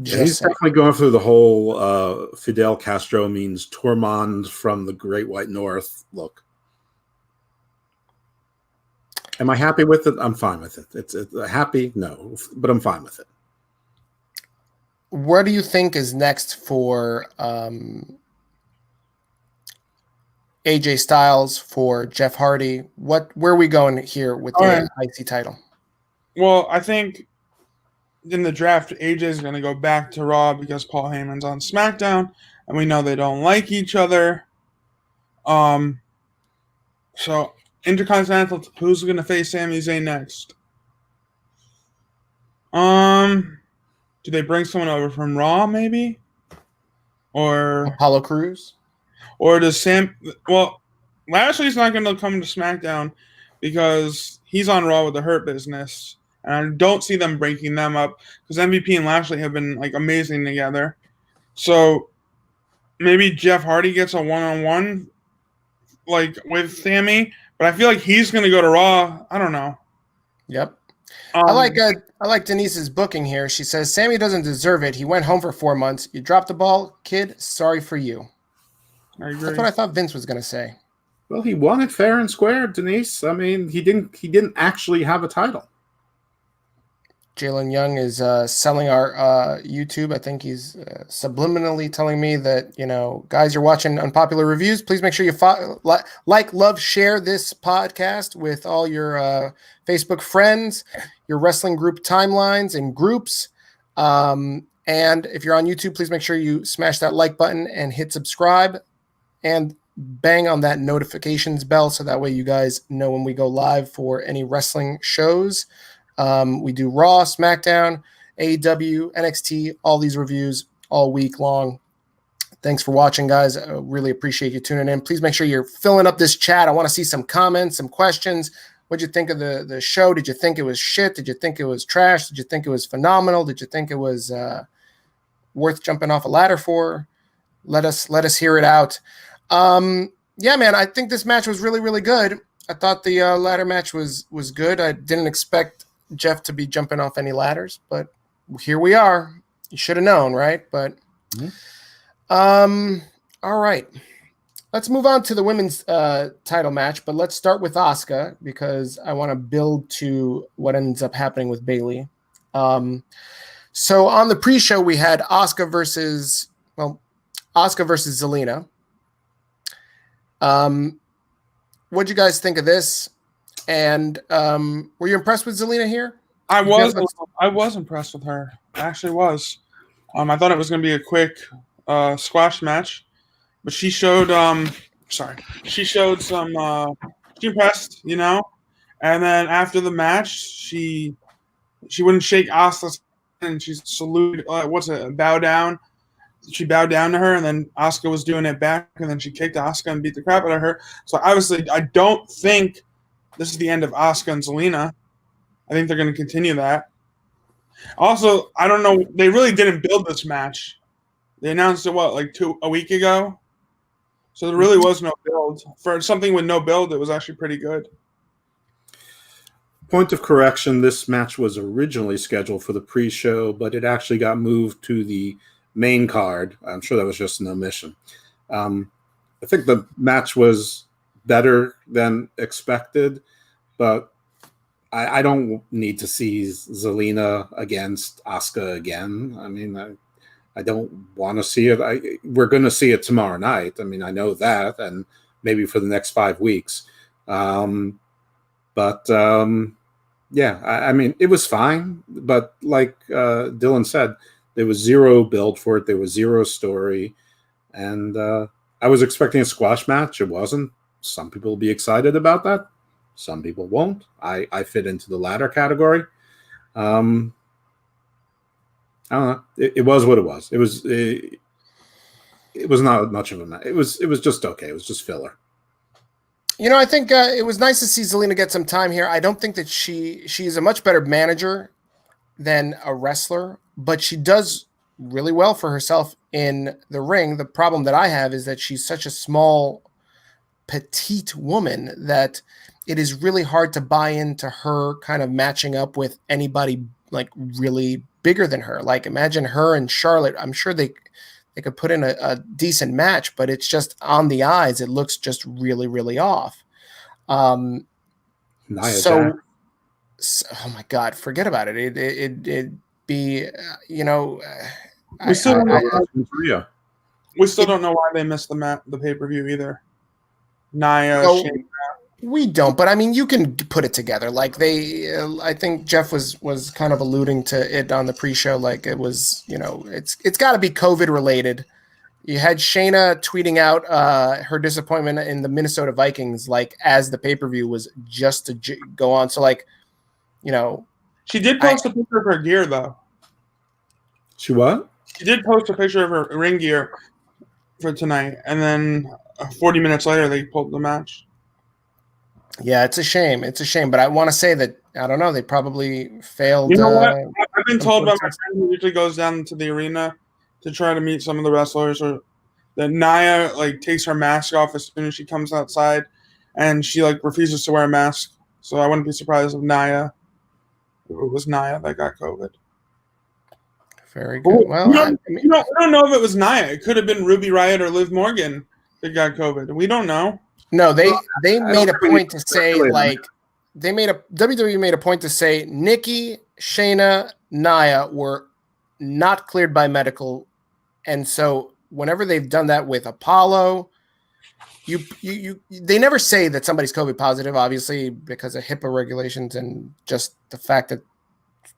He's definitely going through the whole Fidel Castro means Tormund from the Great White North look. Am I happy with it? I'm fine with it. It's happy? No, but I'm fine with it. What do you think is next for AJ Styles, for Jeff Hardy? Where are we going here with the IC title? Well, I think in the draft, AJ is going to go back to Raw because Paul Heyman's on SmackDown, and we know they don't like each other. So Intercontinental, who's going to face Sami Zayn next? Do they bring someone over from Raw, maybe? Or Apollo Crews? Or does Lashley's not going to come to SmackDown because he's on Raw with the Hurt Business. And I don't see them breaking them up because MVP and Lashley have been, like, amazing together. So maybe Jeff Hardy gets a one-on-one, like, with Sammy. But I feel like he's going to go to Raw. I don't know. Yep. I like Denise's booking here. She says, Sammy doesn't deserve it. He went home for 4 months. You dropped the ball, kid. Sorry for you. I agree. That's what I thought Vince was going to say. Well, he won it fair and square, Denise. I mean, he didn't actually have a title. Jalen Young is selling our YouTube. I think he's subliminally telling me that, guys, you're watching Unpopular Reviews. Please make sure you like, love, share this podcast with all your Facebook friends, your wrestling group timelines and groups. And if you're on YouTube, please make sure you smash that like button and hit subscribe and bang on that notifications bell so that way you guys know when we go live for any wrestling shows. We do Raw, SmackDown, AEW, NXT, all these reviews all week long. Thanks for watching, guys. I really appreciate you tuning in. Please make sure you're filling up this chat. I want to see some comments, some questions. What'd you think of the show? Did you think it was shit? Did you think it was trash? Did you think it was phenomenal? Did you think it was worth jumping off a ladder for? Let us hear it out. Yeah, man, I think this match was really, really good. I thought the ladder match was good. I didn't expect Jeff to be jumping off any ladders, but here we are. You should have known, right? But all right. Let's move on to the women's title match, but let's start with Asuka because I want to build to what ends up happening with Bayley. So on the pre-show, we had Asuka versus Zelina. What'd you guys think of this? And were you impressed with Zelina here? I was impressed with her. I actually was. I thought it was going to be a quick squash match. But she showed some she impressed, you know. And then after the match, she wouldn't shake Asuka's hand and she saluted bow down. She bowed down to her, and then Asuka was doing it back, and then she kicked Asuka and beat the crap out of her. So obviously I don't think this is the end of Asuka and Zelina. I think they're gonna continue that. Also, I don't know, they really didn't build this match. They announced it a week ago? So there really was no build. For something with no build, it was actually pretty good. Point of correction, this match was originally scheduled for the pre-show, but it actually got moved to the main card. I'm sure that was just an omission. I think the match was better than expected, but I don't need to see Zelina against Asuka again. I mean, I don't want to see it. We're going to see it tomorrow night. I mean, I know that, and maybe for the next 5 weeks. Yeah, I mean, it was fine. But like Dylan said, there was zero build for it. There was zero story. And I was expecting a squash match. It wasn't. Some people will be excited about that. Some people won't. I fit into the latter category. I don't know. It was what it was. It was not much of a match. It was just okay. It was just filler. You know, I think it was nice to see Zelina get some time here. I don't think that she's a much better manager than a wrestler, but she does really well for herself in the ring. The problem that I have is that she's such a small, petite woman that it is really hard to buy into her kind of matching up with anybody like really bigger than her. Like imagine her and Charlotte. I'm sure they could put in a decent match, but it's just on the eyes. It looks just really, really off. Oh my God, forget about it. It'd be, you know, we still don't know why they missed the pay-per-view either. Nia, Shayna. We don't, but I mean, you can put it together. Like I think Jeff was kind of alluding to it on the pre-show. Like it was, you know, it's got to be COVID related. You had Shayna tweeting out her disappointment in the Minnesota Vikings, like as the pay-per-view was just to go on. So like, you know, she did post a picture of her gear though. She what? She did post a picture of her ring gear for tonight, and then 40 minutes later they pulled the match. Yeah, it's a shame. It's a shame, but I want to say that I don't know. They probably failed. You know what? I've been told by my friend who usually goes down to the arena to try to meet some of the wrestlers, or that Nia like takes her mask off as soon as she comes outside, and she like refuses to wear a mask. So I wouldn't be surprised if it was Nia that got COVID. Very good. Well, we don't know if it was Nia. It could have been Ruby Riott or Liv Morgan that got COVID. We don't know. No, they made a point to say WWE made a point to say Nikki, Shayna, Nia were not cleared by medical, and so whenever they've done that with Apollo, they never say that somebody's COVID positive, obviously because of HIPAA regulations and just the fact that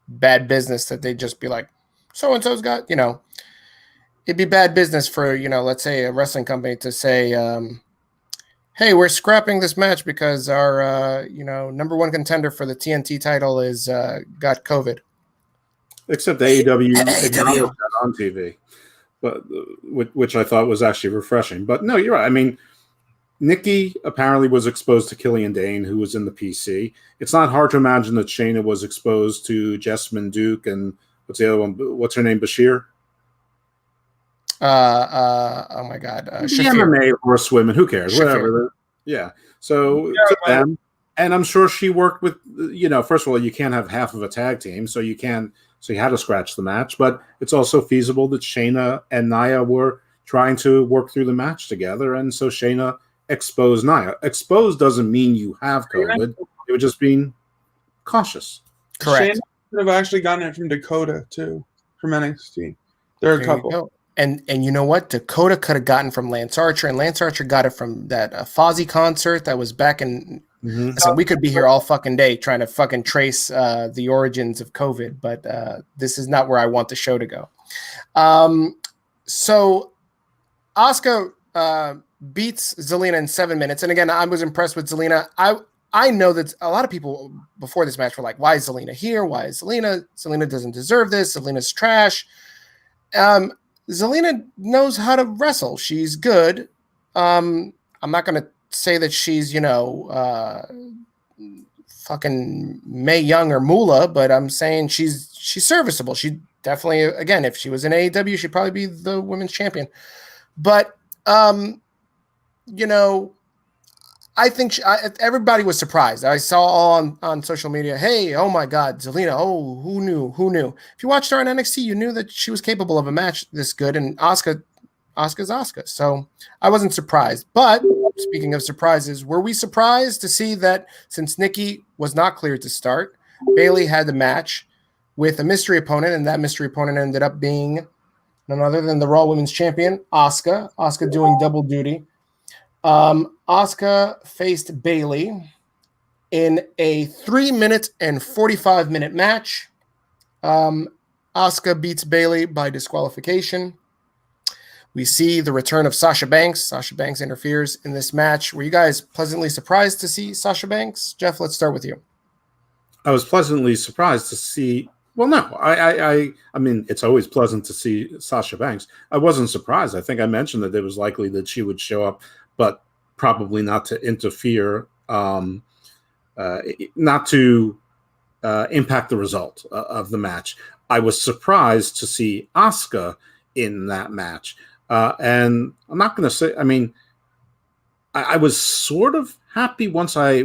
bad business that they just be like, so and so's got, you know, it'd be bad business for, you know, let's say a wrestling company to say, hey, we're scrapping this match because our, you know, number one contender for the TNT title is got COVID. Except AEW acknowledged that on TV. but which I thought was actually refreshing. But no, you're right. I mean, Nikki apparently was exposed to Killian Dane, who was in the PC. It's not hard to imagine that Shayna was exposed to Jessamine Duke and what's the other one? What's her name? Bashir? Oh my God. The MMA horsewomen. Who cares? Shafir. Whatever. Yeah. So to them, and I'm sure she worked with, first of all, you can't have half of a tag team, so you had to scratch the match, but it's also feasible that Shayna and Nia were trying to work through the match together, and so Shayna exposed Nia. Exposed doesn't mean you have COVID. It would just mean cautious. Correct. Shayna could have actually gotten it from Dakota too, from NXT. There are a couple. And you know what? Dakota could have gotten from Lance Archer, and Lance Archer got it from that Fozzy concert that was back in. So we could be here all fucking day trying to fucking trace the origins of COVID, but this is not where I want the show to go. So Asuka beats Zelina in 7 minutes, and again, I was impressed with Zelina. I know that a lot of people before this match were like, "Why is Zelina here? Why is Zelina? Zelina doesn't deserve this. Zelina's trash." Zelina knows how to wrestle. She's good. I'm not going to say that she's, fucking Mae Young or Moolah, but I'm saying she's serviceable. She definitely, again, if she was in AEW, she'd probably be the women's champion. But, I think everybody was surprised. I saw all on social media, hey, oh my God, Zelina, oh, who knew? If you watched her on NXT, you knew that she was capable of a match this good, and Asuka's Asuka. So I wasn't surprised. But speaking of surprises, were we surprised to see that since Nikki was not cleared to start, Bayley had the match with a mystery opponent, and that mystery opponent ended up being none other than the Raw Women's Champion, Asuka. Asuka doing double duty. Asuka faced Bayley in a 3-minute and 45-minute match. Asuka beats Bayley by disqualification. We see the return of Sasha Banks. Sasha Banks interferes in this match. Were you guys pleasantly surprised to see Sasha Banks? Jeff, let's start with you. I was pleasantly surprised to see. Well, no, I mean, it's always pleasant to see Sasha Banks. I wasn't surprised. I think I mentioned that it was likely that she would show up, but probably not to interfere, not to impact the result of the match. I was surprised to see Asuka in that match. And I'm not going to say, I mean, I was sort of happy once I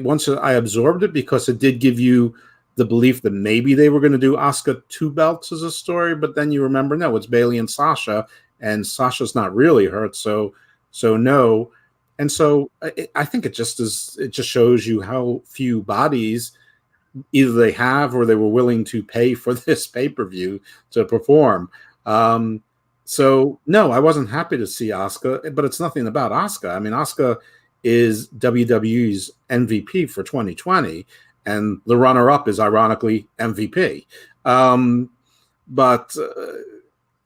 absorbed it, because it did give you the belief that maybe they were going to do Asuka 2 belts as a story, but then you remember, no, it's Bayley and Sasha's not really hurt, so no. And so I think it just shows you how few bodies either they have or they were willing to pay for this pay-per-view to perform. So no, I wasn't happy to see Asuka, but it's nothing about Asuka. I mean, Asuka is WWE's MVP for 2020, and the runner-up is ironically MVP. But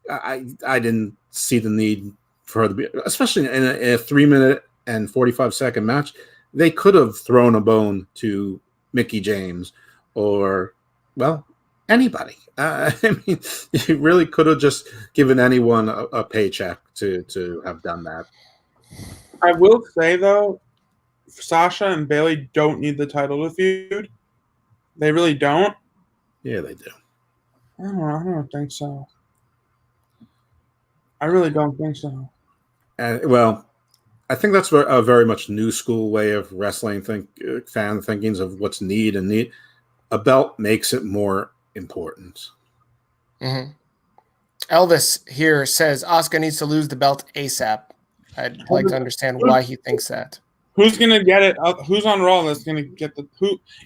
I didn't see the need for her to be, especially in a 3-minute and 45-second match. They could have thrown a bone to Mickie James or, well, anybody. I mean, you really could have just given anyone a paycheck to have done that. I will say, though, Sasha and Bayley don't need the title to feud. They really don't. Yeah, they do. I don't think so. I really don't think so. And well, I think that's a very much new school way of wrestling fan thinkings of what's need. A belt makes it more important. Mm-hmm. Elvis here says Asuka needs to lose the belt ASAP. I'd like to understand why he thinks that. Who's gonna get it? Who's on Raw that's gonna get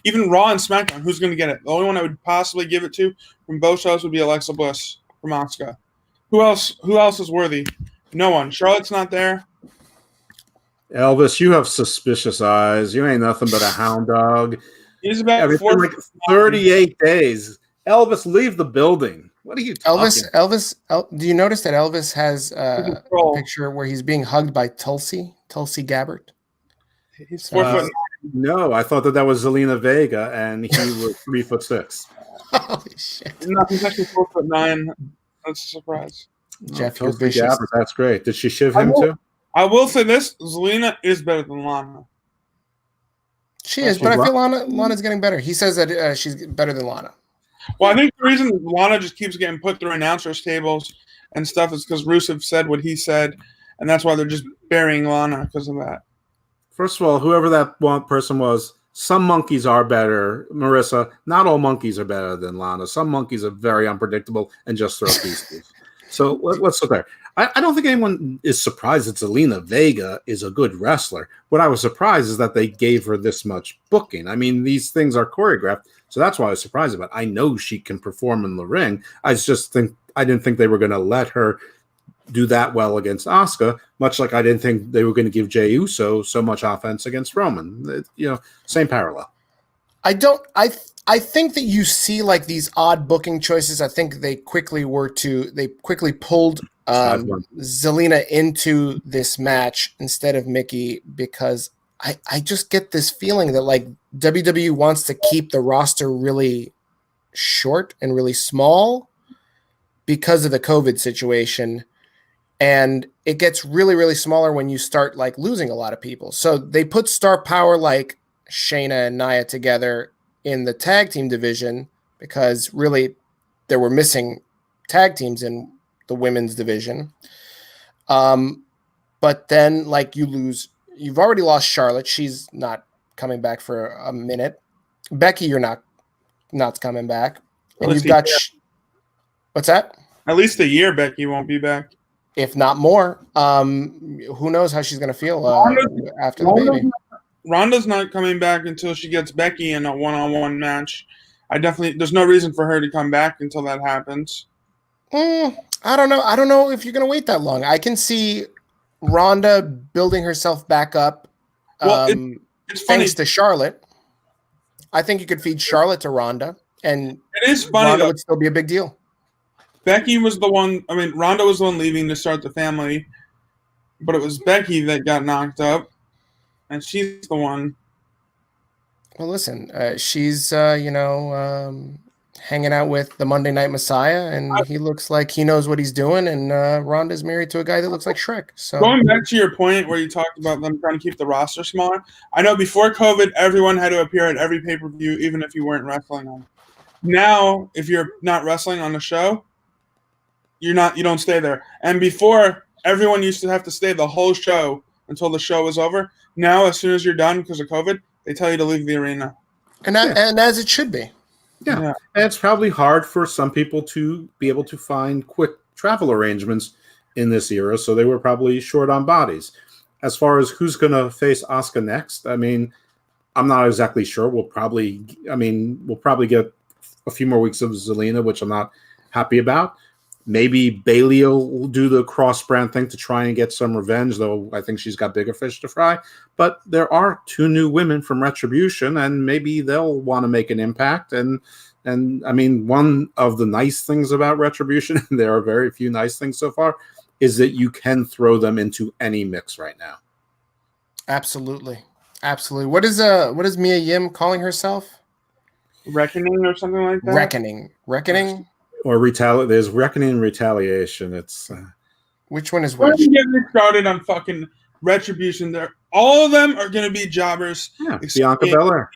even Raw and SmackDown? Who's gonna get it? The only one I would possibly give it to from both shows would be Alexa Bliss from Asuka. Who else is worthy? No one. Charlotte's not there. Elvis, you have suspicious eyes. You ain't nothing but a hound dog. He's about like 38 days. Elvis, leave the building. What are you talking? Elvis, do you notice that Elvis has a picture where he's being hugged by Tulsi Gabbard? He's 4 foot. No, I thought that was Zelina Vega, and he was 3'6". Holy shit! No, he's actually 4'9". That's a surprise. Jeff, you're Tulsi vicious. Gabbard, that's great. Did she shiv him too? I will say this: Zelina is better than Lana. She is, but I feel Lana's getting better. He says that she's better than Lana. Well, I think the reason Lana just keeps getting put through announcers' tables and stuff is because Rusev said what he said, and that's why they're just burying Lana because of that. First of all, whoever that one person was, some monkeys are better. Marissa, not all monkeys are better than Lana. Some monkeys are very unpredictable and just throw pieces. So let's look there. I don't think anyone is surprised that Zelina Vega is a good wrestler. What I was surprised is that they gave her this much booking. I mean, these things are choreographed, so that's why I was surprised about it. I know she can perform in the ring. I didn't think they were going to let her do that well against Asuka, much like I didn't think they were going to give Jey Uso so much offense against Roman. Same parallel. I think that you see like these odd booking choices. I think they quickly pulled Zelina into this match instead of Mickey because I just get this feeling that like WWE wants to keep the roster really short and really small because of the COVID situation. And it gets really, really smaller when you start like losing a lot of people. So they put star power like Shayna and Nia together in the tag team division because really there were missing tag teams in the women's division. But then like you've already lost Charlotte. She's not coming back for a minute. Becky, you're not coming back. And you've got what's that? At least a year Becky won't be back. If not more. Who knows how she's going to feel after the baby. Ronda's not coming back until she gets Becky in a one-on-one match. There's no reason for her to come back until that happens. I don't know. I don't know if you're going to wait that long. I can see Ronda building herself back up. It's thanks to Charlotte. I think you could feed Charlotte to Ronda, and it is funny. Ronda would still be a big deal. Becky was the one. I mean, Ronda was the one leaving to start the family, but it was Becky that got knocked up. And she's the one. Well, listen, she's, hanging out with the Monday Night Messiah, and he looks like he knows what he's doing, and Ronda's married to a guy that looks like Shrek. So going back to your point where you talked about them trying to keep the roster smaller, I know before COVID, everyone had to appear at every pay-per-view, even if you weren't wrestling on. Now, if you're not wrestling on the show, you don't stay there. And before, everyone used to have to stay the whole show until the show was over. Now, as soon as you're done because of COVID, they tell you to leave the arena. And as it should be. Yeah. And it's probably hard for some people to be able to find quick travel arrangements in this era, so they were probably short on bodies. As far as who's going to face Asuka next, I mean, I'm not exactly sure. We'll probably get a few more weeks of Zelina, which I'm not happy about. Maybe Bayley will do the cross-brand thing to try and get some revenge, though I think she's got bigger fish to fry. But there are 2 new women from Retribution, and maybe they'll want to make an impact. And I mean, one of the nice things about Retribution, and there are very few nice things so far, is that you can throw them into any mix right now. Absolutely. Absolutely. What is Mia Yim calling herself? Reckoning or something like that? Reckoning? Or there's Reckoning and Retaliation. It's which one is which? which? Get me started on fucking Retribution. All of them are going to be jobbers. Yeah, Bianca Belair.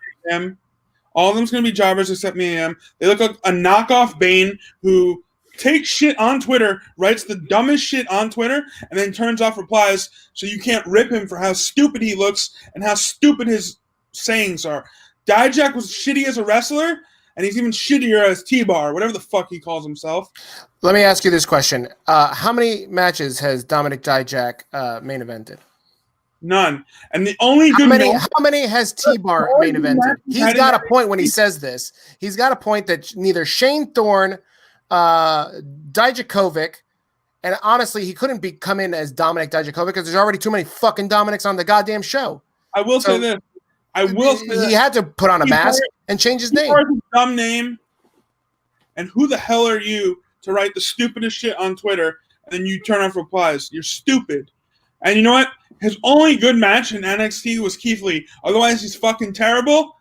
All of them's going to be jobbers except Mia Yim. They look like a knockoff Bane who takes shit on Twitter, writes the dumbest shit on Twitter, and then turns off replies so you can't rip him for how stupid he looks and how stupid his sayings are. Dijak was shitty as a wrestler, and he's even shittier as T-Bar, whatever the fuck he calls himself. Let me ask you this question. How many matches has Dominic Dijak main evented? None. And the only how many has T-Bar main evented? He's got a point when he says this. He's got a point that neither Shane Thorne, Dijakovic, and honestly, he couldn't come in as Dominic Dijakovic because there's already too many fucking Dominics on the goddamn show. I will say this. He had to put on a mask and change his name. A dumb name. And who the hell are you to write the stupidest shit on Twitter and then you turn off replies? You're stupid. And you know what? His only good match in NXT was Keith Lee. Otherwise, he's fucking terrible.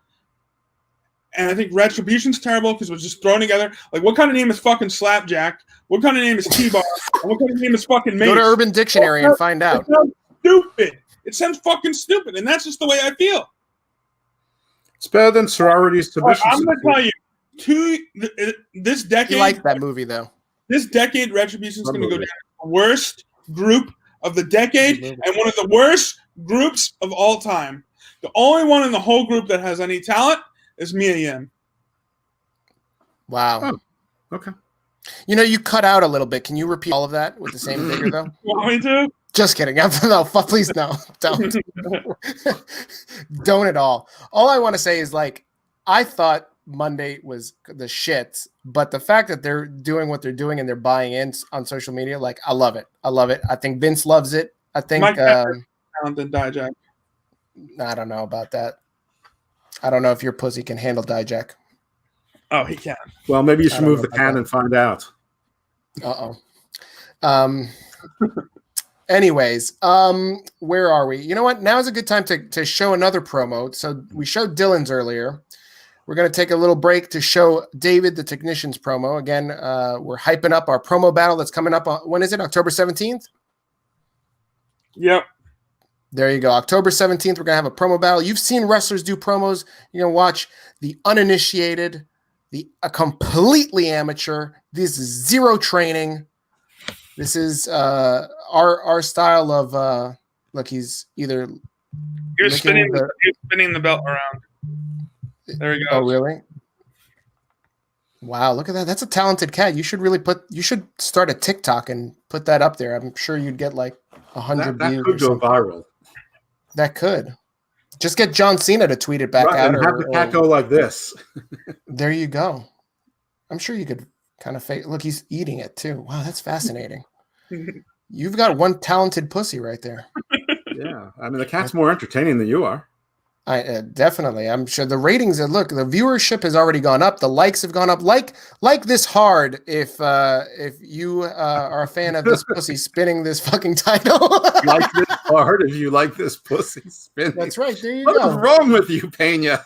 And I think Retribution's terrible because it was just thrown together. Like, what kind of name is fucking Slapjack? What kind of name is T-Bar? And what kind of name is fucking Mace? Go to Urban Dictionary and find out. It sounds stupid. It sounds fucking stupid, and that's just the way I feel. It's better than sororities to But I'm going to tell you, this decade. You like that movie, though. This decade, Retribution's going to go down as the worst group of the decade and one of the worst groups of all time. The only one in the whole group that has any talent is Mia Yim. Wow. Oh, okay. You know, you cut out a little bit. Can you repeat all of that with the same figure, though? You want me to? Just kidding. No, please, no. Don't. Don't at all. All I want to say is, like, I thought Monday was the shit, but the fact that they're doing what they're doing and they're buying in on social media, like, I love it. I love it. I think Vince loves it. I think Talented Dijak. I don't know about that. I don't know if your pussy can handle Dijak. Oh, he can. Well, maybe you should move the can and find out. Anyways, where are we? You know what? Now is a good time to show another promo. So we showed Dylan's earlier. We're going to take a little break to show David the Technician's promo. Again, we're hyping up our promo battle that's coming up. When is it? October 17th? Yep. There you go. October 17th, we're going to have a promo battle. You've seen wrestlers do promos. You're going to watch the uninitiated, a completely amateur. This is zero training. This is our style of look. He's either spinning the belt around. There we go. Oh, really? Wow, look at that. That's a talented cat. You should start a TikTok and put that up there. I'm sure you'd get like 100 views. That could go viral. That could. Just get John Cena to tweet it back out. And have the cat go like this. There you go. I'm sure you could kind of look, he's eating it too. Wow, that's fascinating. You've got one talented pussy right there. Yeah. I mean, the cat's more entertaining than you are. I definitely. I'm sure the ratings the viewership has already gone up. The likes have gone up. Like this hard if you are a fan of this pussy spinning this fucking title. Like this hard if you like this pussy spinning. That's right. There you go. What's wrong with you, Pena?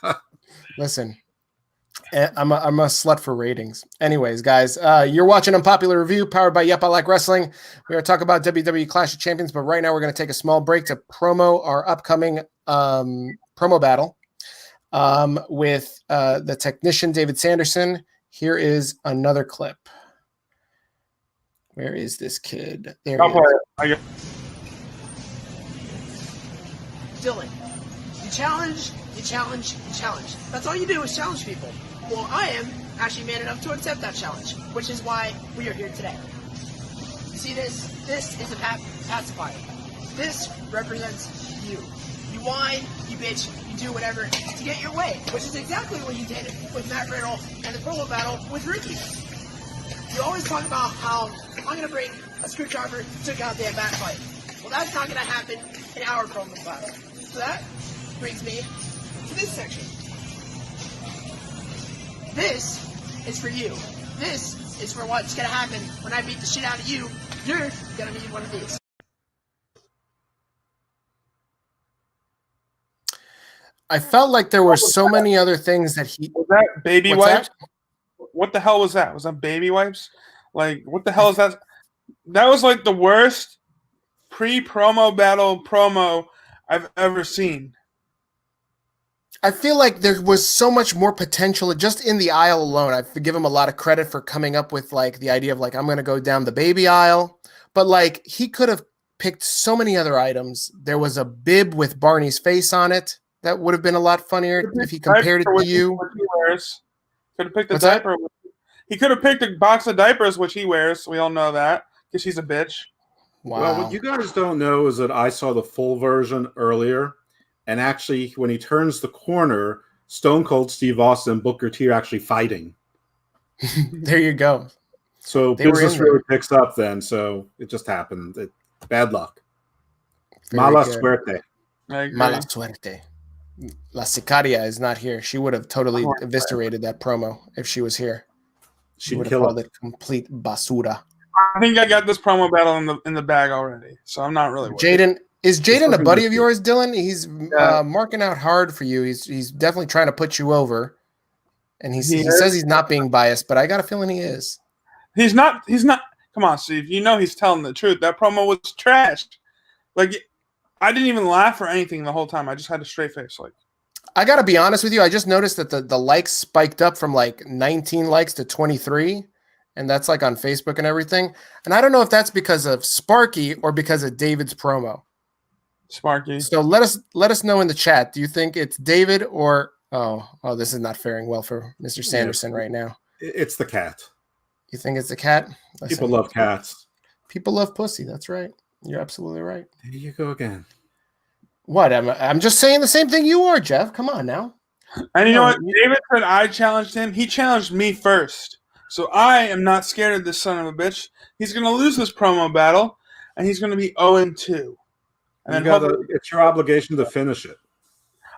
Listen, I'm a slut for ratings. Anyways, guys, you're watching Unpopular Review powered by Yep, I Like Wrestling. We're going to talk about WWE Clash of Champions, but right now we're going to take a small break to promo our upcoming promo battle with the technician, David Sanderson. Here is another clip. Where is this kid? There he is. Dylan, you challenge. That's all you do is challenge people. Well, I am actually man enough to accept that challenge, which is why we are here today. You see this? This is a pacifier. This represents you. You whine, you bitch, you do whatever to get your way, which is exactly what you did with Matt Riddle and the promo battle with Ricky. You always talk about how I'm going to bring a screwdriver to take out the bat fight. Well, that's not going to happen in our promo battle. So that brings me to this section. This is for you. This is for what's going to happen when I beat the shit out of you. You're going to need one of these. I felt like there were so many other things that he... Was that baby wipes? What the hell was that? Was that baby wipes? Like, what the hell is that? That was like the worst pre-promo battle promo I've ever seen. I feel like there was so much more potential just in the aisle alone. I give him a lot of credit for coming up with like the idea of like, I'm going to go down the baby aisle, but like he could have picked so many other items. There was a bib with Barney's face on it. That would have been a lot funnier if he compared it to you. Could have picked a diaper. He could have picked a box of diapers, which he wears. We all know that because she's a bitch. Wow. Well, what you guys don't know is that I saw the full version earlier. And actually, when he turns the corner, Stone Cold Steve Austin and Booker T are actually fighting. There you go. So business really picks up then. So it just happened. Bad luck. Mala suerte. Mala suerte. La Sicaria is not here. She would have totally eviscerated that promo if she was here. She would have called it complete basura. I think I got this promo battle in the bag already, so I'm not really worried. Is Jaden a buddy of yours, Dylan? He's marking out hard for you. He's definitely trying to put you over. And he He says he's not being biased, but I got a feeling he is. He's not. Come on, Steve. You know he's telling the truth. That promo was trash. Like, I didn't even laugh or anything the whole time. I just had a straight face. Like, I got to be honest with you. I just noticed that the likes spiked up from like 19 likes to 23. And that's like on Facebook and everything. And I don't know if that's because of Sparky or because of David's promo. Sparky. So let us know in the chat. Do you think it's David or this is not faring well for Mr. Sanderson right now. It's the cat. You think it's the cat? People love cats. People love pussy. That's right. You're absolutely right. There you go again. What? I'm just saying the same thing you are, Jeff. Come on now. And you know what? David said I challenged him. He challenged me first. So I am not scared of this son of a bitch. He's going to lose this promo battle, and he's going to be 0-2. And then it's your obligation to finish it.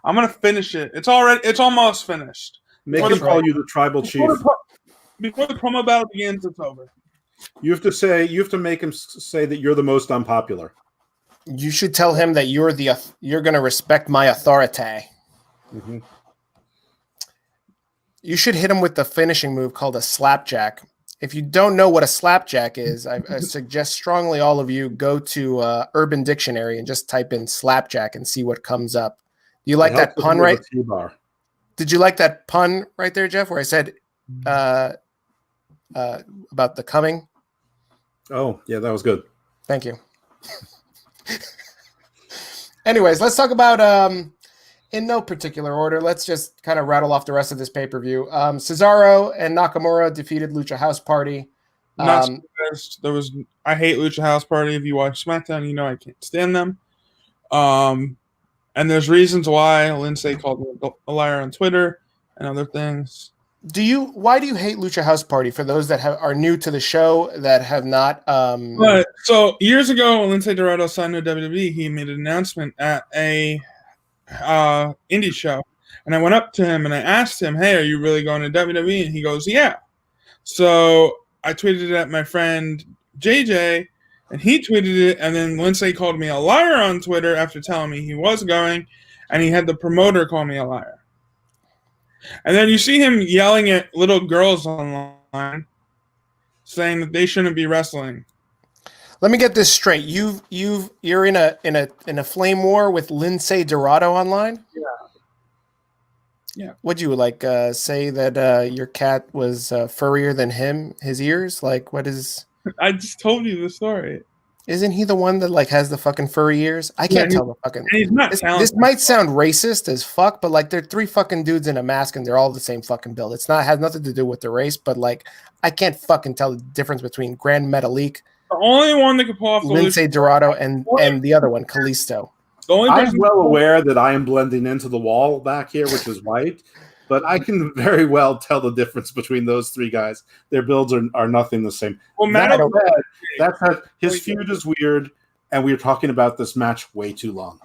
I'm going to finish it. It's almost finished. Make him call you the tribal chief. Before the promo battle begins, it's over. You have to make him say that you're the most unpopular. You should tell him that you're going to respect my authority. Mm-hmm. You should hit him with the finishing move called a slapjack. If you don't know what a slapjack is, I suggest strongly all of you go to Urban Dictionary and just type in slapjack and see what comes up. Do you like that pun, right? Did you like that pun right there, Jeff, where I said about the coming? Oh, yeah, that was good. Thank you. Anyways, let's talk about in no particular order. Let's just kind of rattle off the rest of this pay-per-view. Cesaro and Nakamura defeated Lucha House Party. I hate Lucha House Party. If you watch SmackDown, you know I can't stand them. And there's reasons why. Lindsay called me a liar on Twitter and other things. Why do you hate Lucha House Party? For those that are new to the show that have not. So years ago, when Lindsay Dorado signed to WWE, he made an announcement at a indie show, and I went up to him and I asked him, "Hey, are you really going to WWE?" And he goes, "Yeah." So I tweeted it at my friend JJ, and he tweeted it, and then Lindsay called me a liar on Twitter after telling me he was going, and he had the promoter call me a liar. And then you see him yelling at little girls online, saying that they shouldn't be wrestling. Let me get this straight. You're in a flame war with Lindsay Dorado online? Yeah. Would you say that your cat was furrier than his ears? Like, what is? I just told you the story. Isn't he the one that has the fucking furry ears? I can't tell the fucking. He's not this might sound racist as fuck, but they're three fucking dudes in a mask and they're all the same fucking build. Has nothing to do with the race, but I can't fucking tell the difference between Grand Metalik, the only one that could pull off Lindsay Dorado, and the other one, Kalisto. I'm well aware that I am blending into the wall back here, which is white, but I can very well tell the difference between those three guys. Their builds are nothing the same. Well, his feud is weird, and we were talking about this match way too long.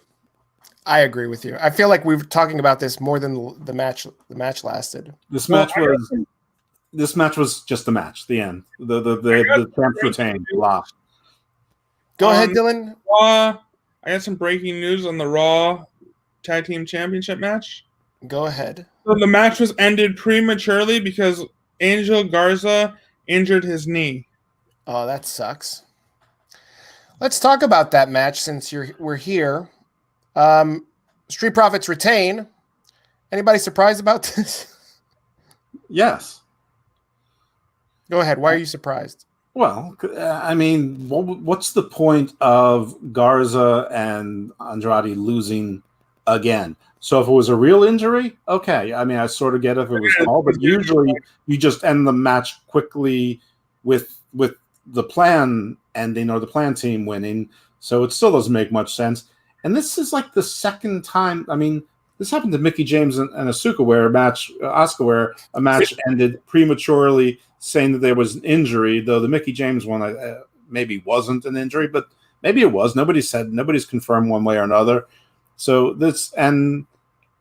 I agree with you. I feel like we were talking about this more than the match lasted. This match was just a match. The end. The champs retained. Lost. Go ahead, Dylan. I got some breaking news on the Raw Tag Team Championship match. Go ahead. So the match was ended prematurely because Angel Garza injured his knee. Oh, that sucks. Let's talk about that match since we're here. Street Profits retain. Anybody surprised about this? Yes. Go ahead. Why are you surprised? Well, I mean, what's the point of Garza and Andrade losing again? So if it was a real injury, okay. I mean, I sort of get if it was small, but usually you just end the match quickly with the plan ending or the plan team winning. So it still doesn't make much sense. And this is the second time. I mean, this happened to Mickie James and Asuka, where Asuka a match ended prematurely, saying that there was an injury. Though the Mickie James one maybe wasn't an injury, but maybe it was. Nobody's confirmed one way or another. So and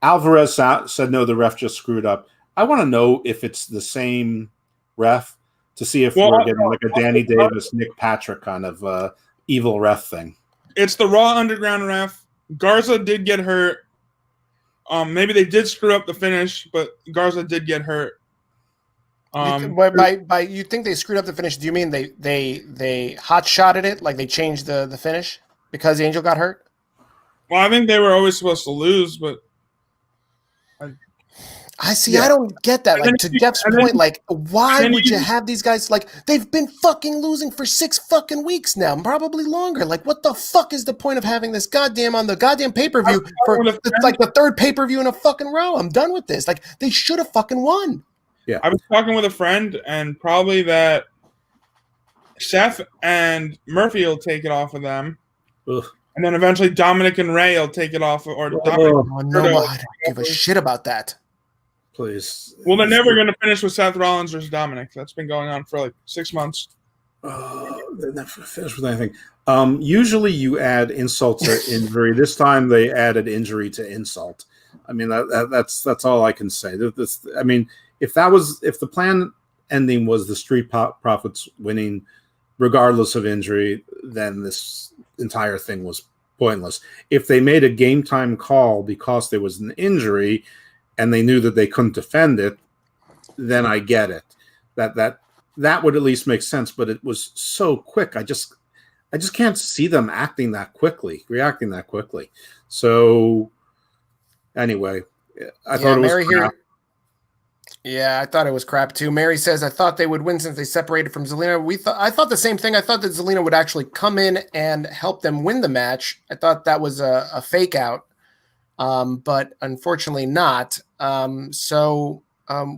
Alvarez said no, the ref just screwed up. I want to know if it's the same ref to see if we're getting a Danny Davis, Nick Patrick kind of evil ref thing. It's the Raw Underground ref. Garza did get hurt. Maybe they did screw up the finish, but Garza did get hurt. By you think they screwed up the finish? Do you mean they hot shotted it, like they changed the finish because Angel got hurt? Well, I think they were always supposed to lose, but I see. I don't get that. Like, to Jeff's point, like, why would you have these guys? Like, they've been fucking losing for 6 fucking weeks now, probably longer. Like, what the fuck is the point of having this goddamn on the goddamn pay-per-view for it's like the 3rd pay-per-view in a fucking row? I'm done with this. Like, they should have fucking won. Yeah, I was talking with a friend, and probably that Seth and Murphy will take it off of them. Ugh. And then eventually Dominic and Ray will take it off. Or Dominic Oh, no, I don't give a shit about that. Please. Well, they're never going to finish with Seth Rollins versus Dominic. That's been going on for like 6 months. They're never finished with anything. Usually you add insult to injury. This time they added injury to insult. I mean, that's all I can say. I mean, if the plan ending was the Street Profits winning regardless of injury, then this entire thing was pointless. If they made a game time call because there was an injury and they knew that they couldn't defend it, then I get it. That would at least make sense, but it was so quick. I just can't see them reacting that quickly. So anyway, I thought it was Mary crap. Yeah, I thought it was crap too. Mary says, I thought they would win since they separated from Zelina. I thought the same thing. I thought that Zelina would actually come in and help them win the match. I thought that was a fake out. But unfortunately not. So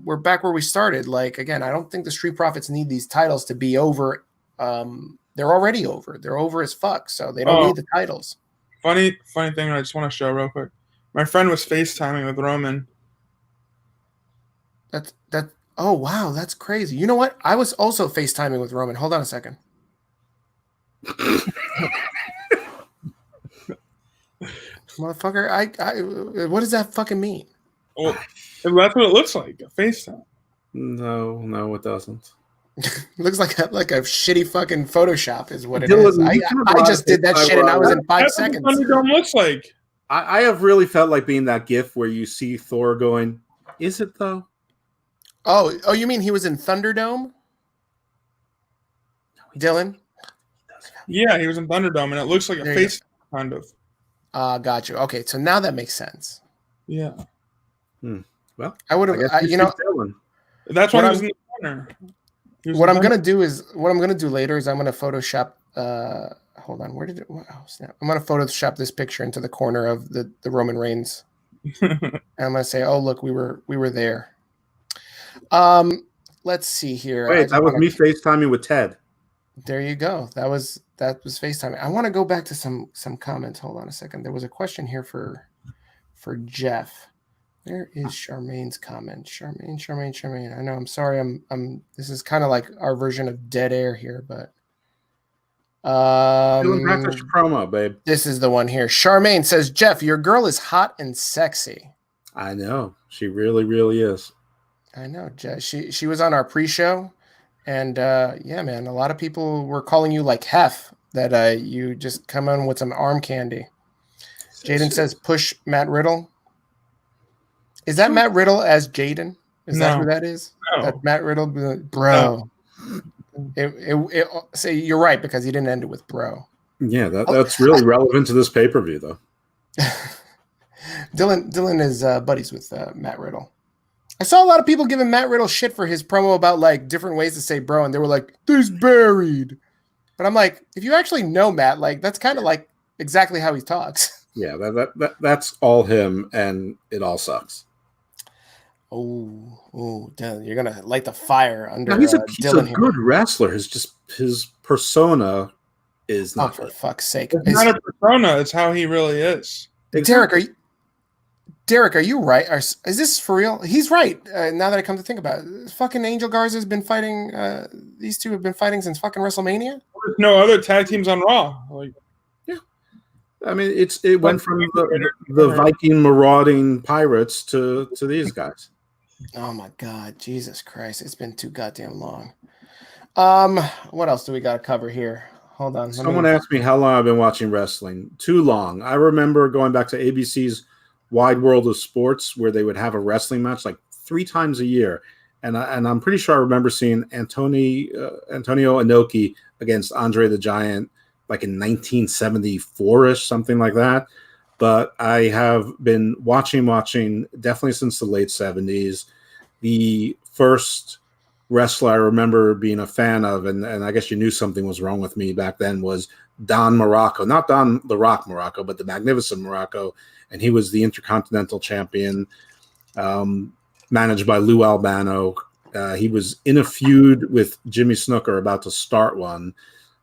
we're back where we started. Like, again, I don't think the Street Profits need these titles to be over. They're already over. They're over as fuck. So they don't need the titles. Funny thing I just want to show real quick. My friend was FaceTiming with Roman. Oh, wow. That's crazy. You know what? I was also FaceTiming with Roman. Hold on a second. Motherfucker, what does that fucking mean? Well, that's what it looks like, a FaceTime. No, it doesn't. It looks like a shitty fucking Photoshop is what it is. I just did that shit and I was in 5 seconds. That's what Thunderdome looks like. I have really felt like being that gif where you see Thor going, is it though? Oh, you mean he was in Thunderdome? Dylan? Yeah, he was in Thunderdome, and it looks like a face kind of. Got you. Okay, so now that makes sense. Yeah. Well, I would have, that's why he was in the corner. What I'm gonna do later is I'm gonna Photoshop. Hold on, where did it? Oh snap! I'm gonna Photoshop this picture into the corner of the Roman Reigns, and I'm gonna say, "Oh look, we were there." Let's see here. Wait, that was me FaceTiming with Ted. There you go. That was FaceTime. I want to go back to some comments. Hold on a second. There was a question here for Jeff. Where is Charmaine's comment? Charmaine. I know. I'm sorry. I'm. This is kind of like our version of dead air here, but. Promo, babe. This is the one here. Charmaine says, "Jeff, your girl is hot and sexy." I know. She really, really is. I know. She was on our pre-show, and yeah, man, a lot of people were calling you like Hef, that you just come in with some arm candy. Jaden says, "Push Matt Riddle." Is that Matt Riddle as Jaden? Is that who that is? No. That Matt Riddle, bro. No. Say you're right because he didn't end it with bro. Yeah, that's really relevant to this pay-per-view, though. Dylan is buddies with Matt Riddle. I saw a lot of people giving Matt Riddle shit for his promo about like different ways to say bro, and they were like, "This buried." But I'm like, if you actually know Matt, like that's kind of like exactly how he talks. Yeah, that's all him, and it all sucks. Oh, Dylan, you're gonna light the fire under now, he's a Dylan here. Good wrestler. His persona is not. Oh, for fuck's sake! It's not a persona. It's how he really is. Derek, are you right? Is this for real? He's right. Now that I come to think about it, fucking Angel Garza's been fighting. These two have been fighting since fucking WrestleMania. There's no other tag teams on Raw. Like, yeah, I mean it went from the Viking marauding pirates to these guys. Oh my God, Jesus Christ! It's been too goddamn long. What else do we got to cover here? Hold on. Someone asked me how long I've been watching wrestling. Too long. I remember going back to ABC's Wide World of Sports, where they would have a wrestling match like 3 times a year, and I'm pretty sure I remember seeing Antonio Inoki against Andre the Giant like in 1974ish, something like that. But I have been watching definitely since the late 70s. The first wrestler I remember being a fan of, and I guess you knew something was wrong with me back then, was Don Morocco. Not Don the Rock Morocco, but the Magnificent Morocco. And he was the Intercontinental Champion, managed by Lou Albano. He was in a feud with Jimmy Snuka, about to start one.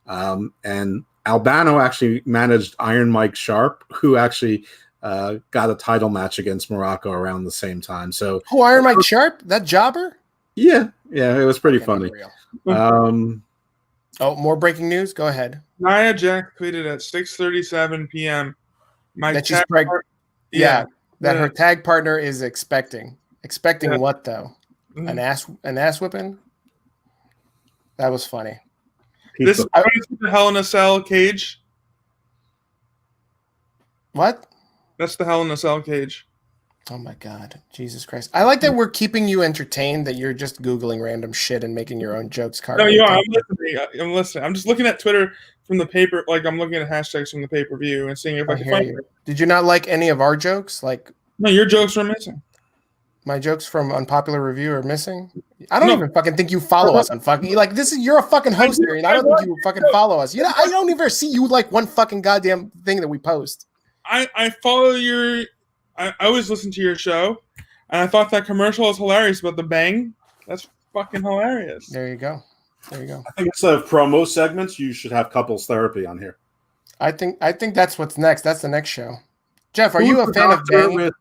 And Albano actually managed Iron Mike Sharp, who actually got a title match against Morocco around the same time. So, Iron Mike Sharp? That jobber? Yeah, it was pretty funny. More breaking news? Go ahead. Nia Jax tweeted at 6:37 p.m. That she's pregnant. Yeah, that her tag partner is expecting. Expecting what though? An ass whipping? That was funny. This is the Hell in a Cell cage. What? That's the Hell in a Cell cage. Oh my God, Jesus Christ! I like that we're keeping you entertained. That you're just googling random shit and making your own jokes. No, I'm listening. I'm just looking at Twitter from the paper. Like I'm looking at hashtags from the pay-per-view and seeing if I can find it. Did you not like any of our jokes? No, your jokes are missing. My jokes from Unpopular Review are missing. I don't even fucking think you follow us on fucking. You're a fucking host here, and I don't think you fucking follow us. I don't even see you like one fucking goddamn thing that we post. I follow your. I always listen to your show, and I thought that commercial was hilarious about the bang. That's fucking hilarious. There you go. I think instead of promo segments, you should have couples therapy on here. I think that's what's next. That's the next show. Jeff, are you a fan of banging?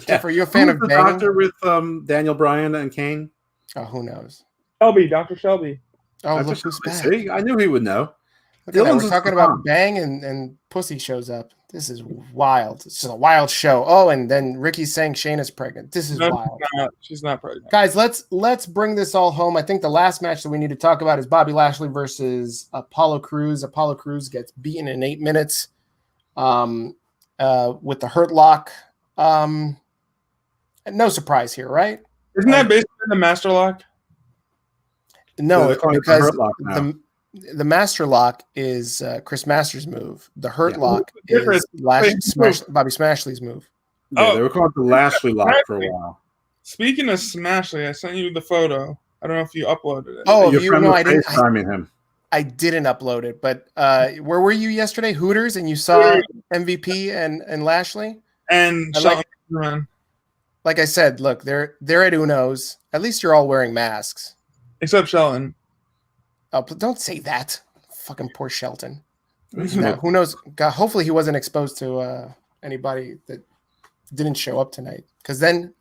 Jeff, are you a fan of banging? Doctor with Daniel Bryan and Kane? Oh, who knows? Dr. Shelby. Oh, look who's back. See, I knew he would know. We're talking about bang and pussy shows up. This is wild. It's just a wild show. Oh, and then Ricky's saying Shayna's pregnant. This is wild. She's not pregnant. Guys, let's bring this all home. I think the last match that we need to talk about is Bobby Lashley versus Apollo Crews. Apollo Crews gets beaten in 8 minutes with the Hurt Lock. No surprise here, right? Isn't that basically the Master Lock? No, because the Master Lock is Chris Masters' move. The Hurt Lock is Bobby Smashley's move. Yeah, they were calling it the Lashley Lock for a while. Speaking of Smashley, I sent you the photo. I don't know if you uploaded it. Oh, I didn't. Him. I didn't upload it, but where were you yesterday? Hooters, and you saw MVP and Lashley and like I said, look, they're at Uno's. At least you're all wearing masks, except Shelton. Oh, don't say that. Fucking poor Shelton. Who knows? God, hopefully he wasn't exposed to anybody that didn't show up tonight. Because then,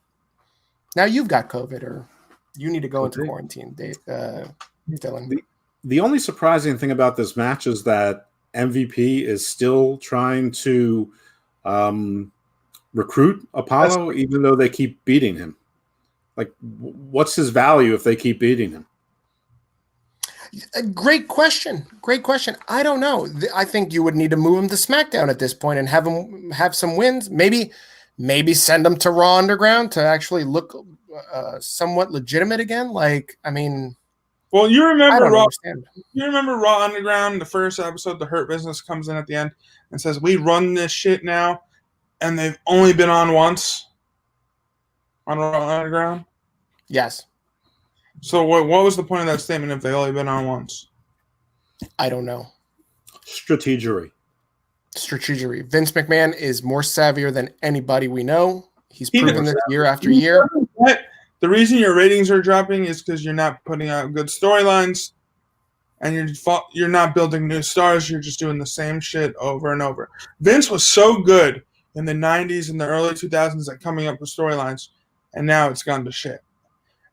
now you've got COVID, or you need to go into quarantine, Dave, Dylan. The only surprising thing about this match is that MVP is still trying to recruit Apollo, even though they keep beating him. Like, what's his value if they keep beating him? Great question. I don't know. I think you would need to move him to SmackDown at this point and have him have some wins. Maybe send him to Raw Underground to actually look somewhat legitimate again. Well, you remember Raw. Understand. You remember Raw Underground, the first episode. The Hurt Business comes in at the end and says, "We run this shit now," and they've only been on once on Raw Underground. Yes. So what was the point of that statement if they only been on once? I don't know. Strategery. Vince McMahon is more savvier than anybody we know. He's proven this year after year. The reason your ratings are dropping is because you're not putting out good storylines, and you're not building new stars. You're just doing the same shit over and over. Vince was so good in the 90s and the early 2000s at coming up with storylines, and now it's gone to shit.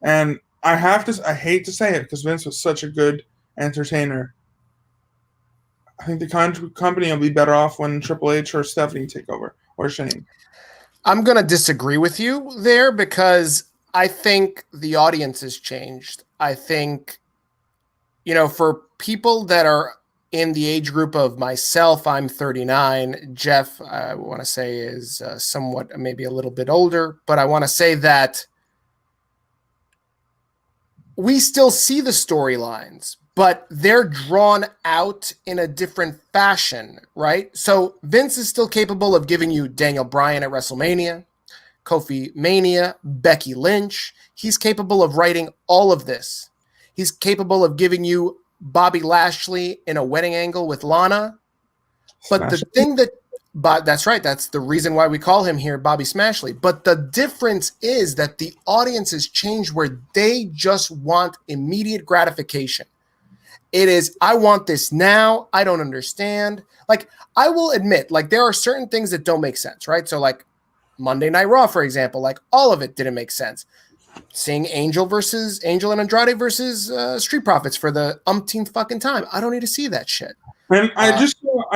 And I hate to say it because Vince was such a good entertainer. I think the company will be better off when Triple H or Stephanie take over, or Shane. I'm going to disagree with you there because I think the audience has changed. I think, for people that are in the age group of myself, I'm 39. Jeff, I want to say, is somewhat maybe a little bit older, but I want to say that we still see the storylines, but they're drawn out in a different fashion, right? So Vince is still capable of giving you Daniel Bryan at WrestleMania, Kofi Mania, Becky Lynch. He's capable of writing all of this. He's capable of giving you Bobby Lashley in a wedding angle with Lana. But the thing that's right. That's the reason why we call him here Bobby Smashley. But the difference is that the audience has changed where they just want immediate gratification. It is, I want this now. I don't understand. Like, I will admit, like, there are certain things that don't make sense, right? So, like, Monday Night Raw, for example, like, all of it didn't make sense. Seeing Angel and Andrade versus Street Profits for the umpteenth fucking time. I don't need to see that shit. And I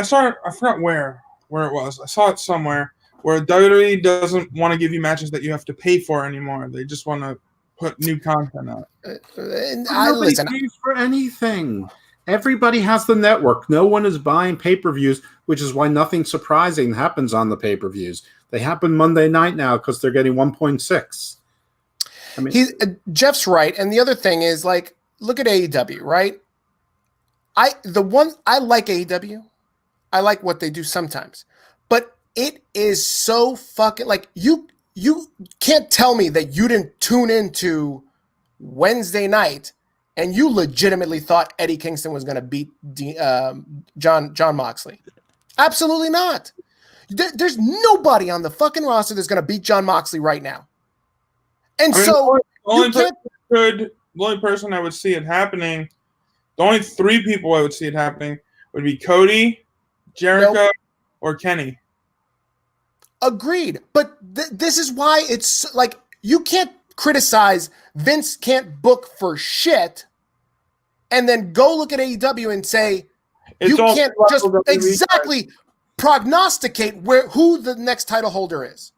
saw it, I forgot where it was. I saw it somewhere where WWE doesn't want to give you matches that you have to pay for anymore. They just want to put new content out. Nobody pays for anything. Everybody has the network. No one is buying pay-per-views, which is why nothing surprising happens on the pay-per-views. They happen Monday night now because they're getting 1.6. I mean, Jeff's right, and the other thing is, like, look at AEW, right? I like AEW. I like what they do sometimes, but it is so fucking, like, you can't tell me that you didn't tune into Wednesday night and you legitimately thought Eddie Kingston was going to beat John Moxley. Absolutely not. There's nobody on the fucking roster that's going to beat John Moxley right now. And the only person I would see it happening, the only three people I would see it happening would be Cody, Jericho, or Kenny. Agreed. But this is why it's like, you can't criticize Vince can't book for shit and then go look at AEW and say, you can't just exactly prognosticate who the next title holder is.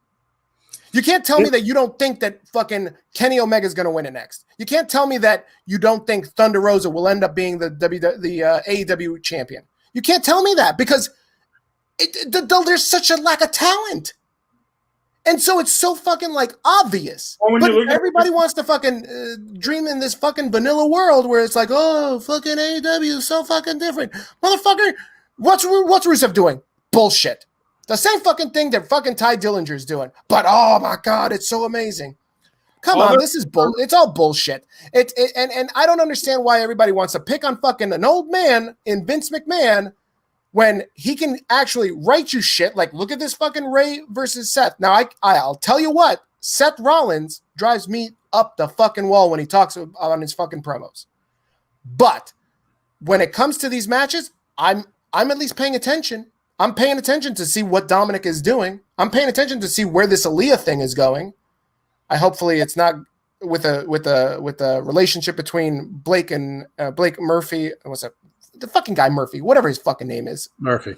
You can't tell me that you don't think that fucking Kenny Omega is going to win it next. You can't tell me that you don't think Thunder Rosa will end up being the AEW champion. You can't tell me that because there's such a lack of talent. And so it's so fucking, like, obvious. Well, but everybody wants to fucking dream in this fucking vanilla world where it's like, oh, fucking AEW is so fucking different. Motherfucker, what's Rusev doing? Bullshit. The same fucking thing that fucking Ty Dillinger's doing. But, oh, my God, it's so amazing. Come on, this is it's all bullshit. And I don't understand why everybody wants to pick on fucking an old man in Vince McMahon when he can actually write you shit. Like, look at this fucking Ray versus Seth. Now, I'll tell you what, Seth Rollins drives me up the fucking wall when he talks on his fucking promos. But when it comes to these matches, I'm at least paying attention. I'm paying attention to see what Dominic is doing. I'm paying attention to see where this Aaliyah thing is going. Hopefully it's not with a relationship between Blake and Blake Murphy. What's that? The fucking guy Murphy, whatever his fucking name is. Murphy.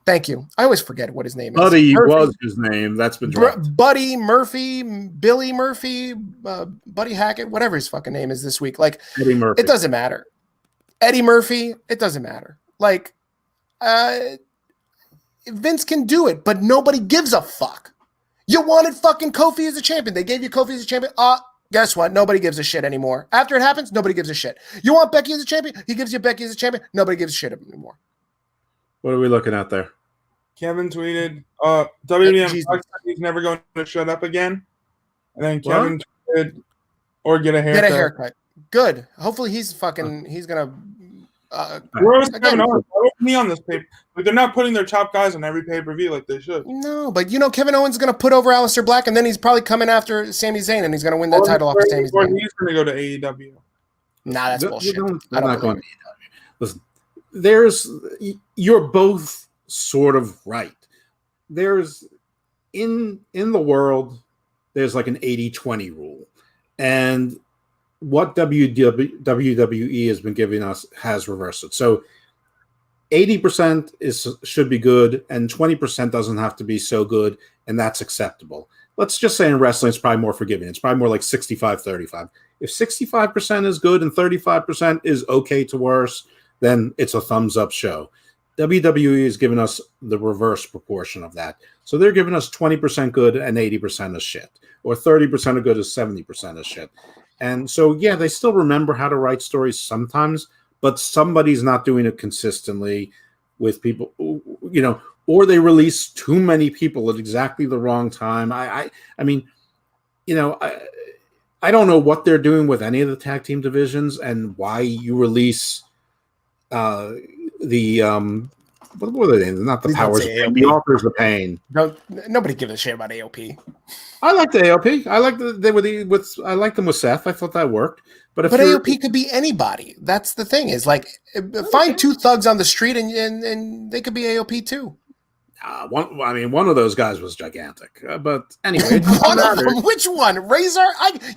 Thank you. I always forget what his name is. Buddy was his name. That's been dropped. Buddy Murphy, Billy Murphy, Buddy Hackett, whatever his fucking name is this week. Like, Eddie Murphy. It doesn't matter. Eddie Murphy, it doesn't matter. Like, Vince can do it, but nobody gives a fuck. You wanted fucking Kofi as a champion. They gave you Kofi as a champion. Guess what? Nobody gives a shit anymore. After it happens, nobody gives a shit. You want Becky as a champion? He gives you Becky as a champion. Nobody gives a shit anymore. What are we looking at there? Kevin tweeted, WWE he's never going to shut up again. And then Kevin tweeted, or get a haircut. Get a haircut. Good. Hopefully he's going to... Where was Kevin Owens? Why wasn't he on this paper? Like, they're not putting their top guys on every pay-per-view like they should. No, but Kevin Owens is going to put over Aleister Black, and then he's probably coming after Sami Zayn, and he's going to win that title off of Sami Zayn. He's going to go to AEW. Nah, that's bullshit. I'm not going to AEW. Listen, you're both sort of right. There's in the world, there's like an 80-20 rule, and what WWE has been giving us has reversed it. So 80% should be good, and 20% doesn't have to be so good, and that's acceptable. Let's just say in wrestling, it's probably more forgiving. It's probably more like 65-35. If 65% is good and 35% is okay to worse, then it's a thumbs-up show. WWE is giving us the reverse proportion of that. So they're giving us 20% good and 80% of shit, or 30% of good is 70% of shit. And so, yeah, they still remember how to write stories sometimes, but somebody's not doing it consistently with people, or they release too many people at exactly the wrong time. I mean, I don't know what they're doing with any of the tag team divisions and why you release what were they? Not the Please don't powers, say the AOP. authors of pain. Nobody gives a shit about AOP. I like the AOP. I like I like them with Seth. I thought that worked. But AOP could be anybody. That's the thing. Is like find two thugs on the street and they could be AOP too. One of those guys was gigantic. But anyway, one of them. Which one? Razor?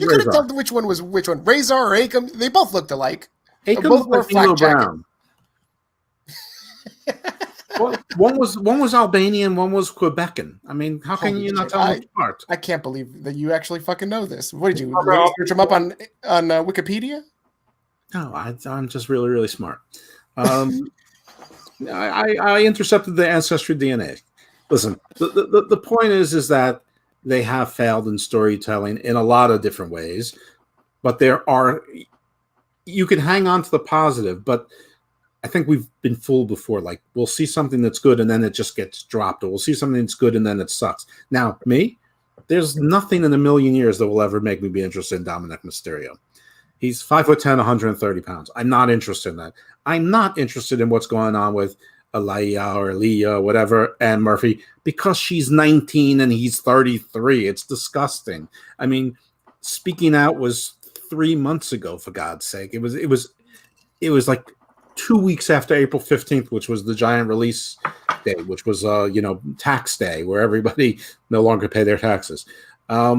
You could have Razor. told which one was which one. Razor or Akam? They both looked alike. Akam Both wore was like D'Lo flak Brown. one was Albanian, one was Quebecan. I mean, how can you not tell them apart? I can't believe that you actually fucking know this. What did you Bro. search them up on Wikipedia? No, I'm just really, really smart. I intercepted the ancestry DNA. Listen, the point is that they have failed in storytelling in a lot of different ways, but you can hang on to the positive, but I think we've been fooled before. Like, we'll see something that's good and then it just gets dropped, or we'll see something that's good and then it sucks. Now, there's nothing in a million years that will ever make me be interested in Dominic Mysterio. He's 5'10", 130 pounds. I'm not interested in that. I'm not interested in what's going on with Aliyah or Leah, whatever, and Murphy, because she's 19 and he's 33. It's disgusting. I mean, speaking out was 3 months ago, for God's sake. It was like 2 weeks after April 15th, which was the giant release day, which was tax day, where everybody no longer pay their taxes. I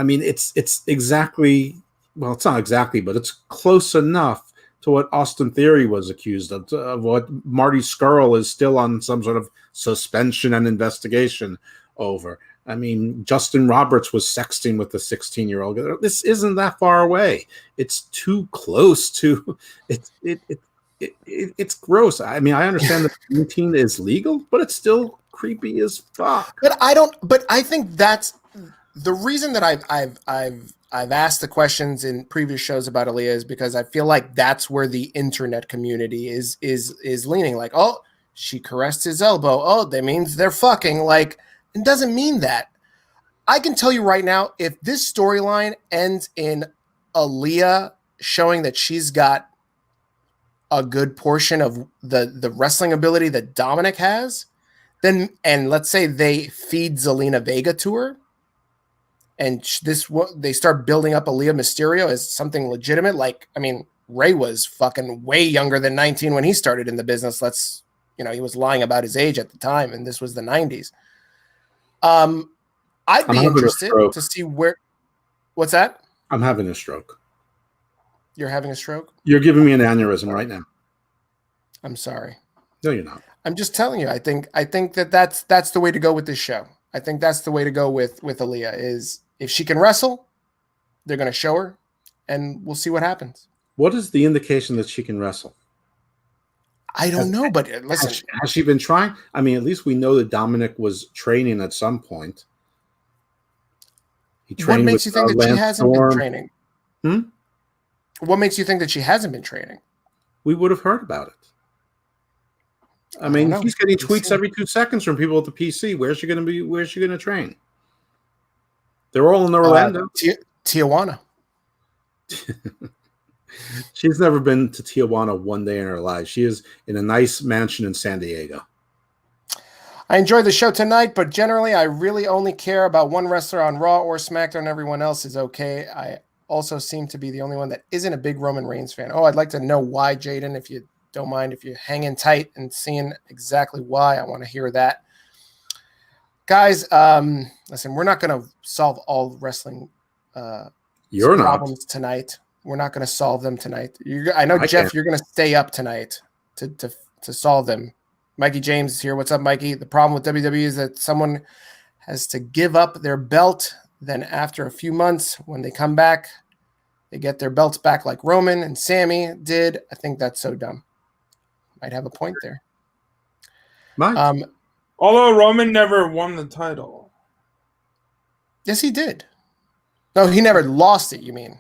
mean, it's exactly, well, it's not exactly, but it's close enough to what Austin Theory was accused of what Marty Scurll is still on some sort of suspension and investigation over. I mean, Justin Roberts was sexting with the 16-year-old. This isn't that far away. It's too close to it's gross. I mean, I understand that 18 is legal, but it's still creepy as fuck. But I think that's the reason that I've asked the questions in previous shows about Aaliyah is because I feel like that's where the internet community is leaning. Like, oh, she caressed his elbow. Oh, that means they're fucking. Like, it doesn't mean that. I can tell you right now, if this storyline ends in Aaliyah showing that she's got a good portion of the wrestling ability that Dominic has, then, and let's say they feed Zelina Vega to her, and they start building up Aaliyah Mysterio as something legitimate. Like, I mean, Ray was fucking way younger than 19 when he started in the business. He was lying about his age at the time, and this was the 90s. I'd be interested to see where. What's that? I'm having a stroke. You're having a stroke? You're giving me an aneurysm right now. I'm sorry. No, you're not. I'm just telling you. I think that's the way to go with this show. I think that's the way to go with Aaliyah is if she can wrestle, they're going to show her, and we'll see what happens. What is the indication that she can wrestle? I don't know, but listen. Has she been trying? I mean, at least we know that Dominic was training at some point. He trained. What makes you think that she hasn't been training? Hmm? What makes you think that she hasn't been training? We would have heard about it. I mean, he's getting tweets every 2 seconds from people at the PC. Where's she going to be? Where's she going to train? They're all in Orlando. Tijuana. She's never been to Tijuana one day in her life. She is in a nice mansion in San Diego. I enjoyed the show tonight, but generally I really only care about one wrestler on Raw or SmackDown. Everyone else is okay. I also seem to be the only one that isn't a big Roman Reigns fan. Oh, I'd like to know why, Jaden, if you don't mind, if you're hanging tight and seeing exactly why. I want to hear that. Guys, listen, we're not going to solve all wrestling problems tonight. We're not going to solve them tonight. I know, Jeff, you're going to stay up tonight to solve them. Mikey James is here. What's up, Mikey? The problem with WWE is that someone has to give up their belt. Then after a few months, when they come back, they get their belts back like Roman and Sammy did. I think that's so dumb. Might have a point there. Although Roman never won the title. Yes, he did. No, he never lost it, you mean?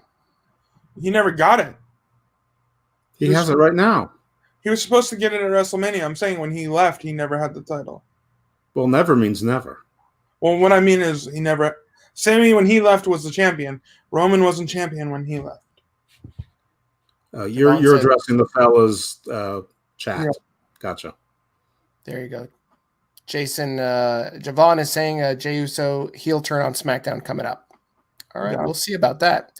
He never got it. He has it right now. He was supposed to get it at WrestleMania. I'm saying when he left, he never had the title. Well, never means never. Well, what I mean is he never. Sammy, when he left, was the champion. Roman wasn't champion when he left. You're addressing the fellas chat. Yeah. Gotcha. There you go. Jason Javon is saying Jey Uso heel turn on SmackDown coming up. All right, We'll see about that.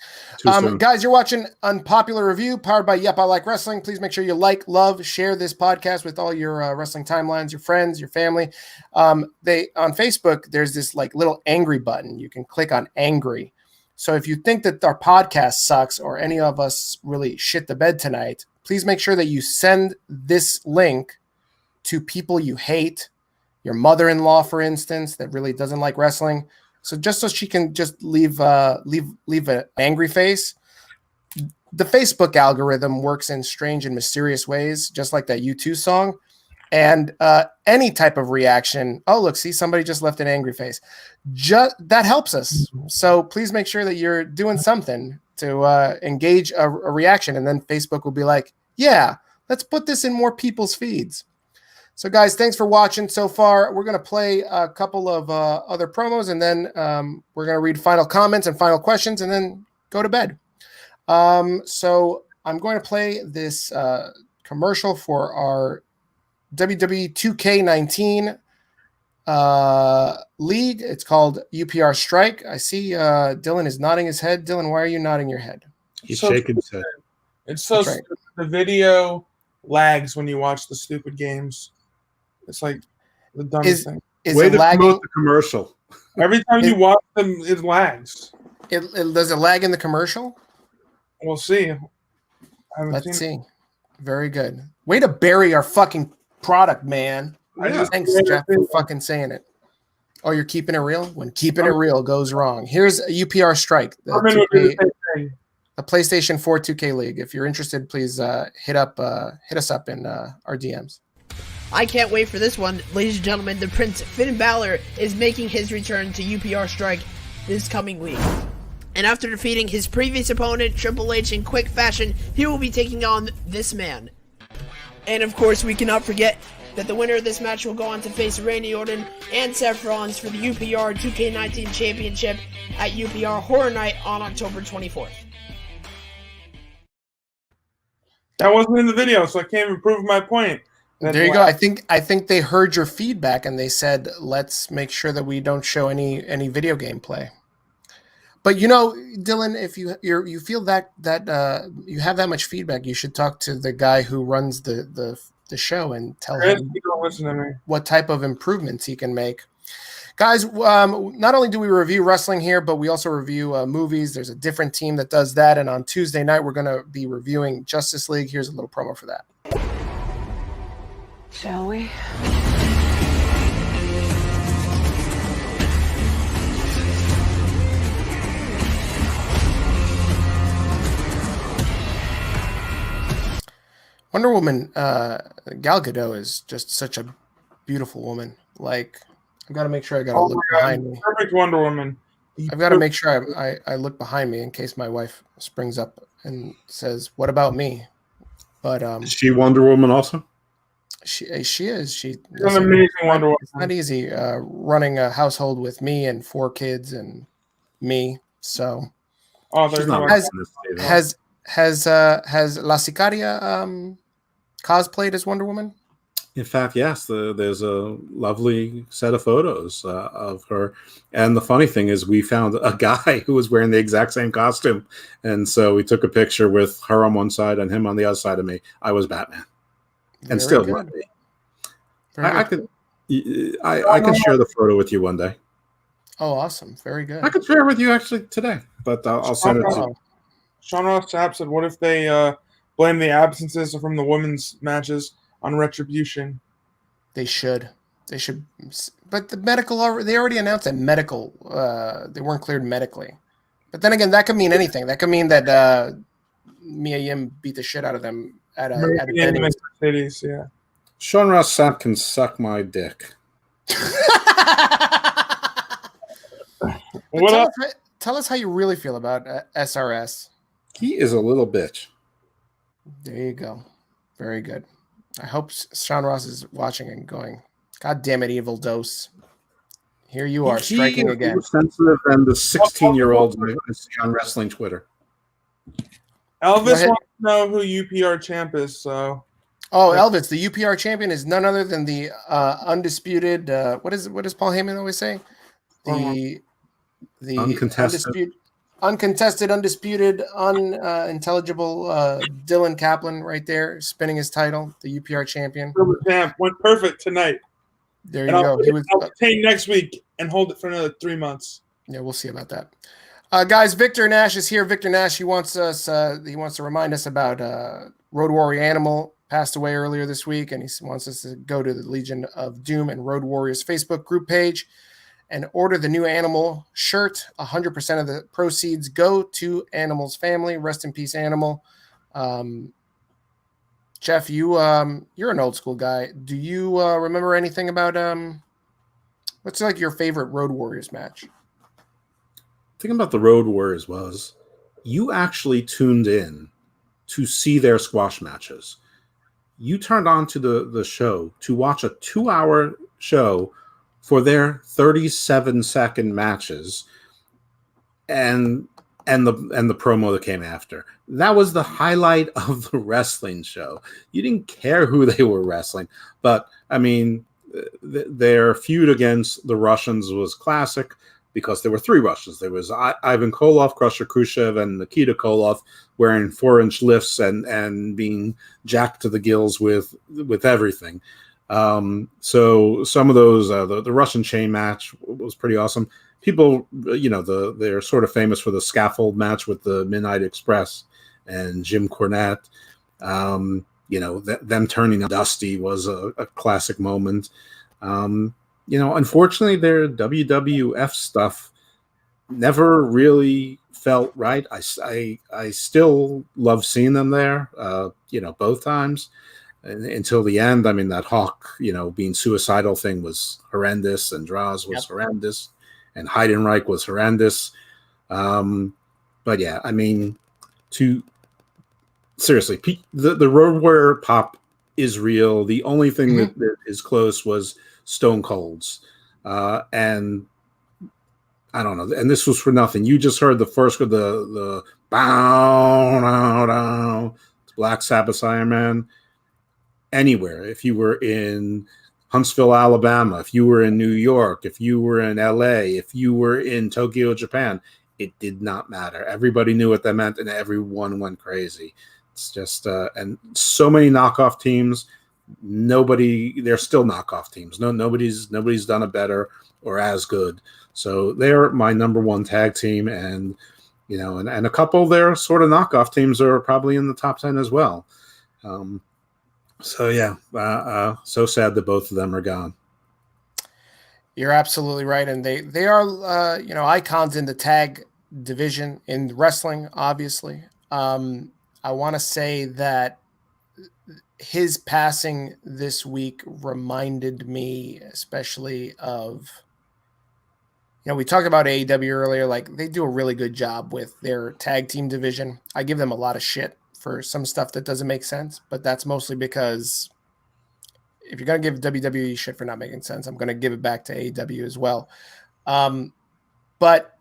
Guys, you're watching Unpopular Review, powered by Yep, I Like Wrestling. Please make sure you like, love, share this podcast with all your wrestling timelines, your friends, your family. On Facebook, there's this like little angry button. You can click on angry. So if you think that our podcast sucks or any of us really shit the bed tonight, please make sure that you send this link to people you hate, your mother-in-law, for instance, that really doesn't like wrestling. So just so she can just leave an angry face. The Facebook algorithm works in strange and mysterious ways, just like that U2 song. And any type of reaction, oh, look, see, somebody just left an angry face. That helps us. So please make sure that you're doing something to engage a reaction. And then Facebook will be like, yeah, let's put this in more people's feeds. So, guys, thanks for watching so far. We're going to play a couple of other promos, and then we're going to read final comments and final questions, and then go to bed. So I'm going to play this commercial for our WWE 2K19 league. It's called UPR Strike. I see Dylan is nodding his head. Dylan, why are you nodding your head? He's shaking his head. It's so That's right. The video lags when you watch the stupid games. It's like the dumbest thing. Is Way it to lagging? promote the commercial. Every time you watch them, it lags. Does it lag in the commercial? We'll see. Let's see. Very good. Way to bury our fucking product, man. Thanks, Jeff, for fucking saying it. Oh, you're keeping it real? When keeping it real goes wrong. Here's a UPR Strike, the PlayStation 4 2K League. If you're interested, please hit us up in our DMs. I can't wait for this one. Ladies and gentlemen, the Prince Finn Balor is making his return to UPR Strike this coming week. And after defeating his previous opponent, Triple H, in quick fashion, he will be taking on this man. And of course, we cannot forget that the winner of this match will go on to face Randy Orton and Seth Rollins for the UPR 2K19 Championship at UPR Horror Night on October 24th. That wasn't in the video, so I can't even prove my point. There you go. I think they heard your feedback and they said, let's make sure that we don't show any video gameplay. But you know, Dylan, if you feel that you have that much feedback, you should talk to the guy who runs the show and tell him what type of improvements he can make. Guys, not only do we review wrestling here, but we also review movies. There's a different team that does that. And on Tuesday night, we're going to be reviewing Justice League. Here's a little promo for that. Shall we? Wonder Woman, Gal Gadot is just such a beautiful woman. Like, I've got to make sure I got to look behind me. Perfect Wonder Woman. I've got to make sure I look behind me in case my wife springs up and says, "What about me?" But is she Wonder Woman also? She is. She's an amazing Wonder Woman. It's not easy running a household with me and 4 kids and me. So, she's not has La Sicaria cosplayed as Wonder Woman? In fact, yes. There's a lovely set of photos of her. And the funny thing is we found a guy who was wearing the exact same costume. And so we took a picture with her on one side and him on the other side of me. I was Batman. And still would be. I can share the photo with you one day. Oh, awesome. Very good. I could share it with you actually today, but I'll send it to you. Sean Ross Sapp said, what if they blame the absences from the women's matches on retribution? They should. But the medical, they already announced that medical, they weren't cleared medically. But then again, that could mean anything. That could mean that Mia Yim beat the shit out of them at a Mercedes, yeah. Sean Ross Sapp can suck my dick. Tell us how you really feel about SRS. He is a little bitch. There you go. Very good. I hope Sean Ross is watching and going, God damn it, Evil Dose. Here you are, striking is again. more sensitive than the 16-year-olds on wrestling Twitter. Elvis wants to know who UPR champ is. So, Elvis, the UPR champion is none other than the undisputed. What does Paul Heyman always say? The uncontested, undisputed, unintelligible Dylan Kaplan right there, spinning his title, the UPR champion. Champ went perfect tonight. There you go. I'll retain next week and hold it for another 3 months. Yeah, we'll see about that. Guys, Victor Nash is here. Victor Nash, he wants to remind us about Road Warrior Animal passed away earlier this week, and he wants us to go to the Legion of Doom and Road Warriors Facebook group page and order the new Animal shirt. 100% of the proceeds go to Animal's family. Rest in peace, Animal. Jeff, you're an old school guy. Do you remember anything about what's like your favorite Road Warriors match? The thing about the Road Warriors was you actually tuned in to see their squash matches. You turned on to the show to watch a 2-hour show for their 37-second matches and the promo that came after. That was the highlight of the wrestling show. You didn't care who they were wrestling, but I mean, their feud against the Russians was classic because there were 3 Russians. There was Ivan Koloff, Crusher Khrushchev, and Nikita Koloff wearing 4-inch lifts and being jacked to the gills with everything. So some of those, the Russian chain match was pretty awesome. People, they're sort of famous for the scaffold match with the Midnight Express and Jim Cornette. Them turning Dusty was a classic moment. Unfortunately, their WWF stuff never really felt right. I still love seeing them there, both times until the end. I mean, that Hawk, being suicidal thing was horrendous, and Draws was horrendous, and Heidenreich was horrendous. But yeah, I mean, seriously, the Road Warrior pop is real. The only thing that is close was Stone Cold's. And I don't know. And this was for nothing. You just heard the first of the bow, down, down, Black Sabbath Iron Man. Anywhere. If you were in Huntsville, Alabama, if you were in New York, if you were in LA, if you were in Tokyo, Japan, it did not matter. Everybody knew what that meant, and everyone went crazy. It's just and so many knockoff teams. They're still knockoff teams. Nobody's done it better or as good. So they're my number 1 tag team, and and a couple of their sort of knockoff teams are probably in the top 10 as well. So yeah, so sad that both of them are gone. You're absolutely right, and they are icons in the tag division in wrestling. Obviously, I want to say that his passing this week reminded me especially of, we talked about AEW earlier. Like, they do a really good job with their tag team division. I give them a lot of shit for some stuff that doesn't make sense, but that's mostly because if you're going to give WWE shit for not making sense, I'm going to give it back to AEW as well. But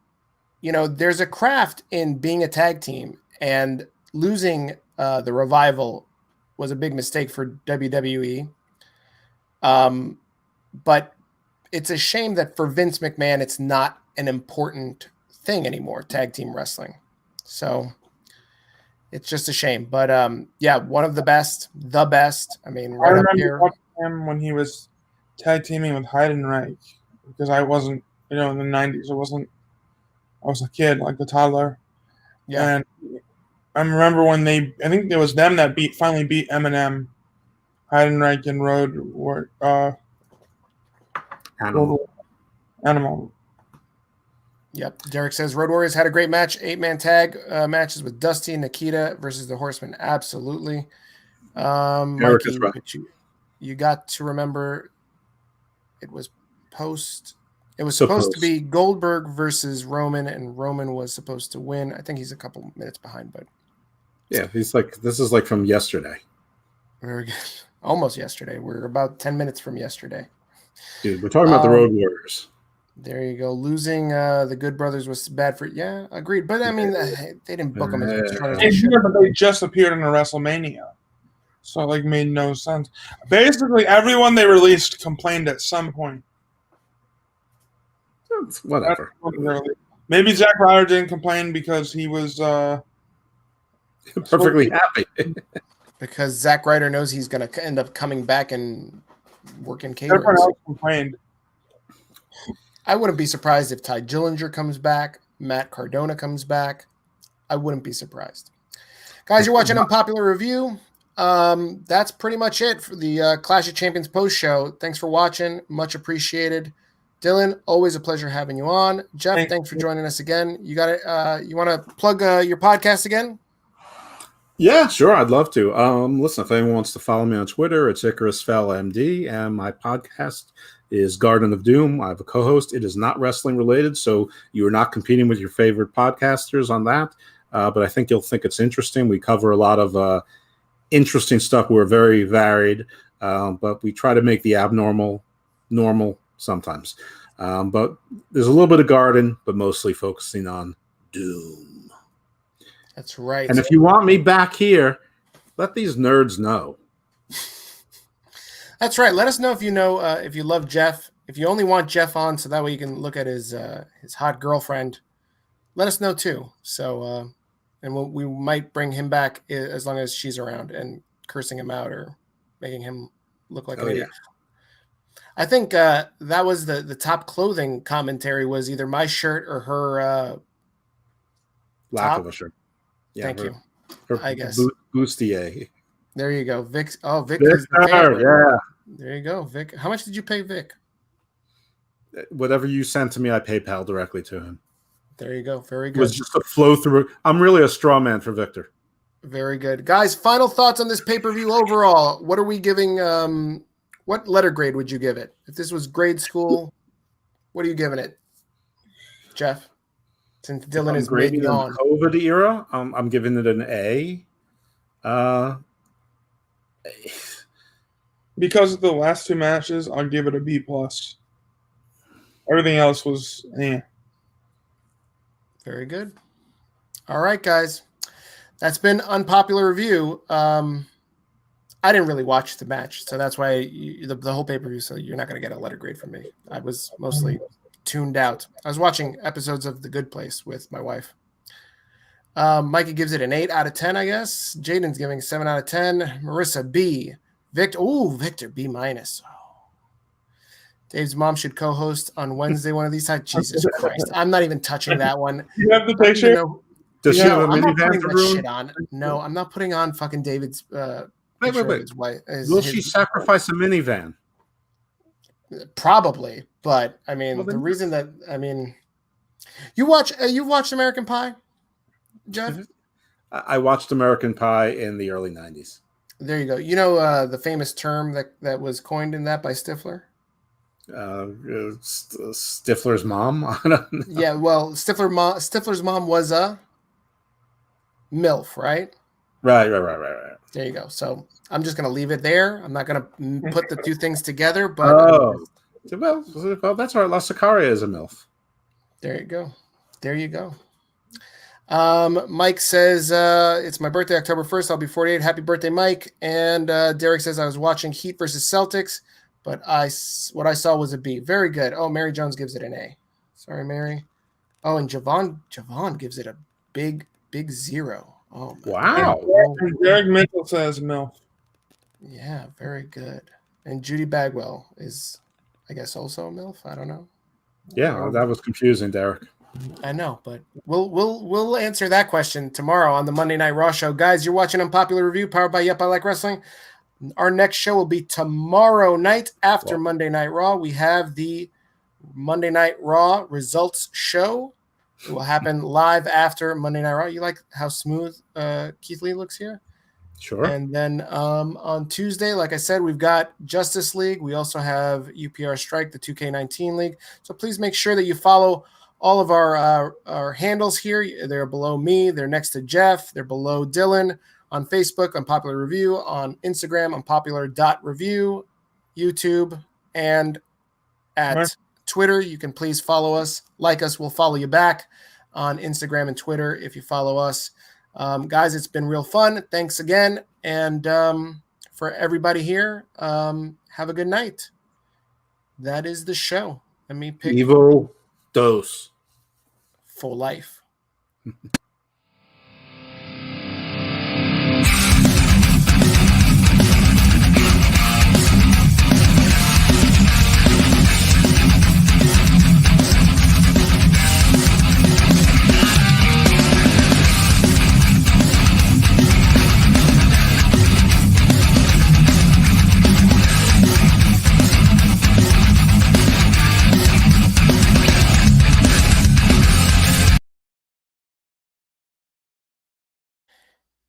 there's a craft in being a tag team, and losing the Revival was a big mistake for WWE. But it's a shame that for Vince McMahon, it's not an important thing anymore, tag team wrestling. So it's just a shame. But one of the best. I mean, right up here. I remember watching him when he was tag teaming with Heidenreich, because I wasn't, in the 90s. I was a kid, like a toddler. Yeah. And I remember when I think it was them that finally beat Eminem, Heidenreich, and Animal. Yep. Derek says Road Warriors had a great match. 8-man tag matches with Dusty and Nikita versus the Horsemen. Absolutely. Derek is right. You got to remember it was supposed to be Goldberg versus Roman, and Roman was supposed to win. I think he's a couple minutes behind, but Yeah, he's like, this is like from yesterday. Very good. Almost yesterday. We're about 10 minutes from yesterday. Dude, we're talking about the Road Warriors. There you go. Losing the Good Brothers was bad for. Yeah, agreed. But I mean, they didn't book them as strong as they should. But they just appeared in a WrestleMania, so it like made no sense. Basically, everyone they released complained at some point. It's whatever. Maybe Zack Ryder didn't complain because he was perfectly happy. Because Zack Ryder knows he's going to end up coming back and working catering. Everyone else complained. I wouldn't be surprised if Ty Dillinger comes back, Matt Cardona comes back. I wouldn't be surprised. Guys, you're watching Unpopular Review. That's pretty much it for the Clash of Champions post show. Thanks for watching. Much appreciated. Dylan, always a pleasure having you on. Jeff, thanks for joining us again. You got it. You want to plug your podcast again? Yeah, sure. I'd love to. Listen, if anyone wants to follow me on Twitter, it's Icarus Fell MD, and my podcast is Garden of Doom. I have a co-host. It is not wrestling related, so you are not competing with your favorite podcasters on that. But I think you'll think it's interesting. We cover a lot of interesting stuff. We're very varied, but we try to make the abnormal normal sometimes. But there's a little bit of garden, but mostly focusing on Doom. That's right. And if you want me back here, let these nerds know. That's right. Let us know if you know if you love Jeff. If you only want Jeff on, so that way you can look at his hot girlfriend. Let us know too. So, and we might bring him back as long as she's around and cursing him out or making him look like an idiot. Yeah. I think that was the top clothing commentary was either my shirt or her lack top. Of a shirt. Yeah, Thank you. Her I guess bustier. There you go, Vic. Oh, Vic. Yeah. There you go, Vic. How much did you pay Vic? Whatever you sent to me, I PayPal directly to him. There you go. Very good. It was just a flow through. I'm really a straw man for Victor. Very good. Guys, final thoughts on this pay-per-view overall. What are we giving? What letter grade would you give it? If this was grade school, what are you giving it? Jeff? Since Dylan is maybe on. COVID era, I'm giving it an A. Because of the last two matches, I'll give it a B+. Everything else was Very good. All right, guys. That's been Unpopular Review. I didn't really watch the match, so that's why the whole pay-per-view, so you're not going to get a letter grade from me. I was mostly tuned out. I was watching episodes of The Good Place with my wife. Mikey gives it an 8 out of 10, I guess. Jaden's giving 7 out of 10. Marissa, B. Victor, B-. Dave's mom should co-host on Wednesday one of these times. Jesus Christ. I'm not even touching that one. You have the picture? Does she have a minivan to room? Shit on. No, I'm not putting on fucking David's wait. Will she sacrifice a minivan? Probably, but I mean, the reason that you've watched American Pie, Jeff? I watched American Pie in the early 90s. There you go. You know the famous term that was coined in that by Stifler? Stifler's mom? I don't know. Yeah, well, Stifler's mom was a MILF, right? Right. There you go. So I'm just going to leave it there. I'm not going to put the two things together. But well, that's all right. La Sicaria is a MILF. There you go. Mike says, it's my birthday, October 1st. I'll be 48. Happy birthday, Mike. And Derek says, I was watching Heat versus Celtics, but what I saw was a B. Very good. Oh, Mary Jones gives it an A. Sorry, Mary. Oh, and Javon gives it a big 0. Oh, wow. And Derek Mitchell says MILF. Yeah, very good. And Judy Bagwell is, I guess, also a MILF. I don't know. Yeah, that was confusing, Derek. I know, but we'll answer that question tomorrow on the Monday Night Raw show. Guys, you're watching Unpopular Review, powered by Yep, I Like Wrestling. Our next show will be tomorrow night after Monday Night Raw. We have the Monday Night Raw results show. It will happen live after Monday Night Raw. You like how smooth Keith Lee looks here? Sure. And then on Tuesday, like I said, we've got Justice League. We also have UPR Strike, the 2K19 League. So please make sure that you follow all of our handles here. They're below me. They're next to Jeff. They're below Dylan on Facebook, Unpopular Review, on Instagram, unpopular.review, YouTube, and at Twitter. You can please follow us, like us. We'll follow you back on Instagram and Twitter if you follow us. Guys, it's been real fun. Thanks again. And for everybody here, have a good night. That is the show. Let me pick Evil Dose for life.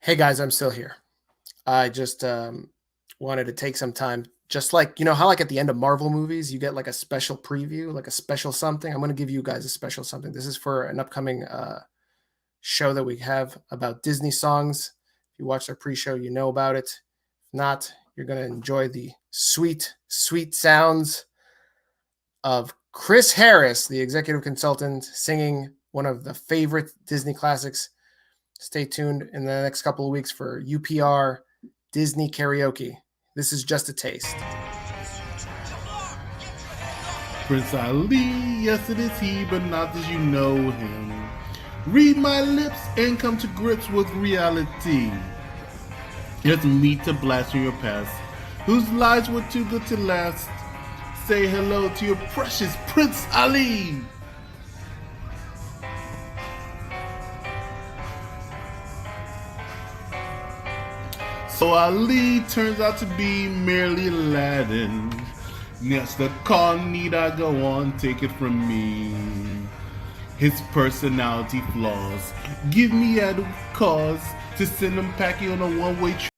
Hey guys, I'm still here. I just wanted to take some time, just like, you know how like at the end of Marvel movies, you get like a special preview, like a special something. I'm going to give you guys a special something. This is for an upcoming show that we have about Disney songs. If you watch our pre-show, you know about it. If not, you're going to enjoy the sweet, sweet sounds of Chris Harris, the executive consultant, singing one of the favorite Disney classics. Stay tuned in the next couple of weeks for UPR Disney Karaoke. This is just a taste. Prince Ali, yes it is he, but not as you know him. Read my lips and come to grips with reality. It's me to blast from your past, whose lies were too good to last. Say hello to your precious Prince Ali. So Ali turns out to be merely Aladdin. Yes, the call need I go on, take it from me. His personality flaws give me added cause to send him packing on a one-way trip.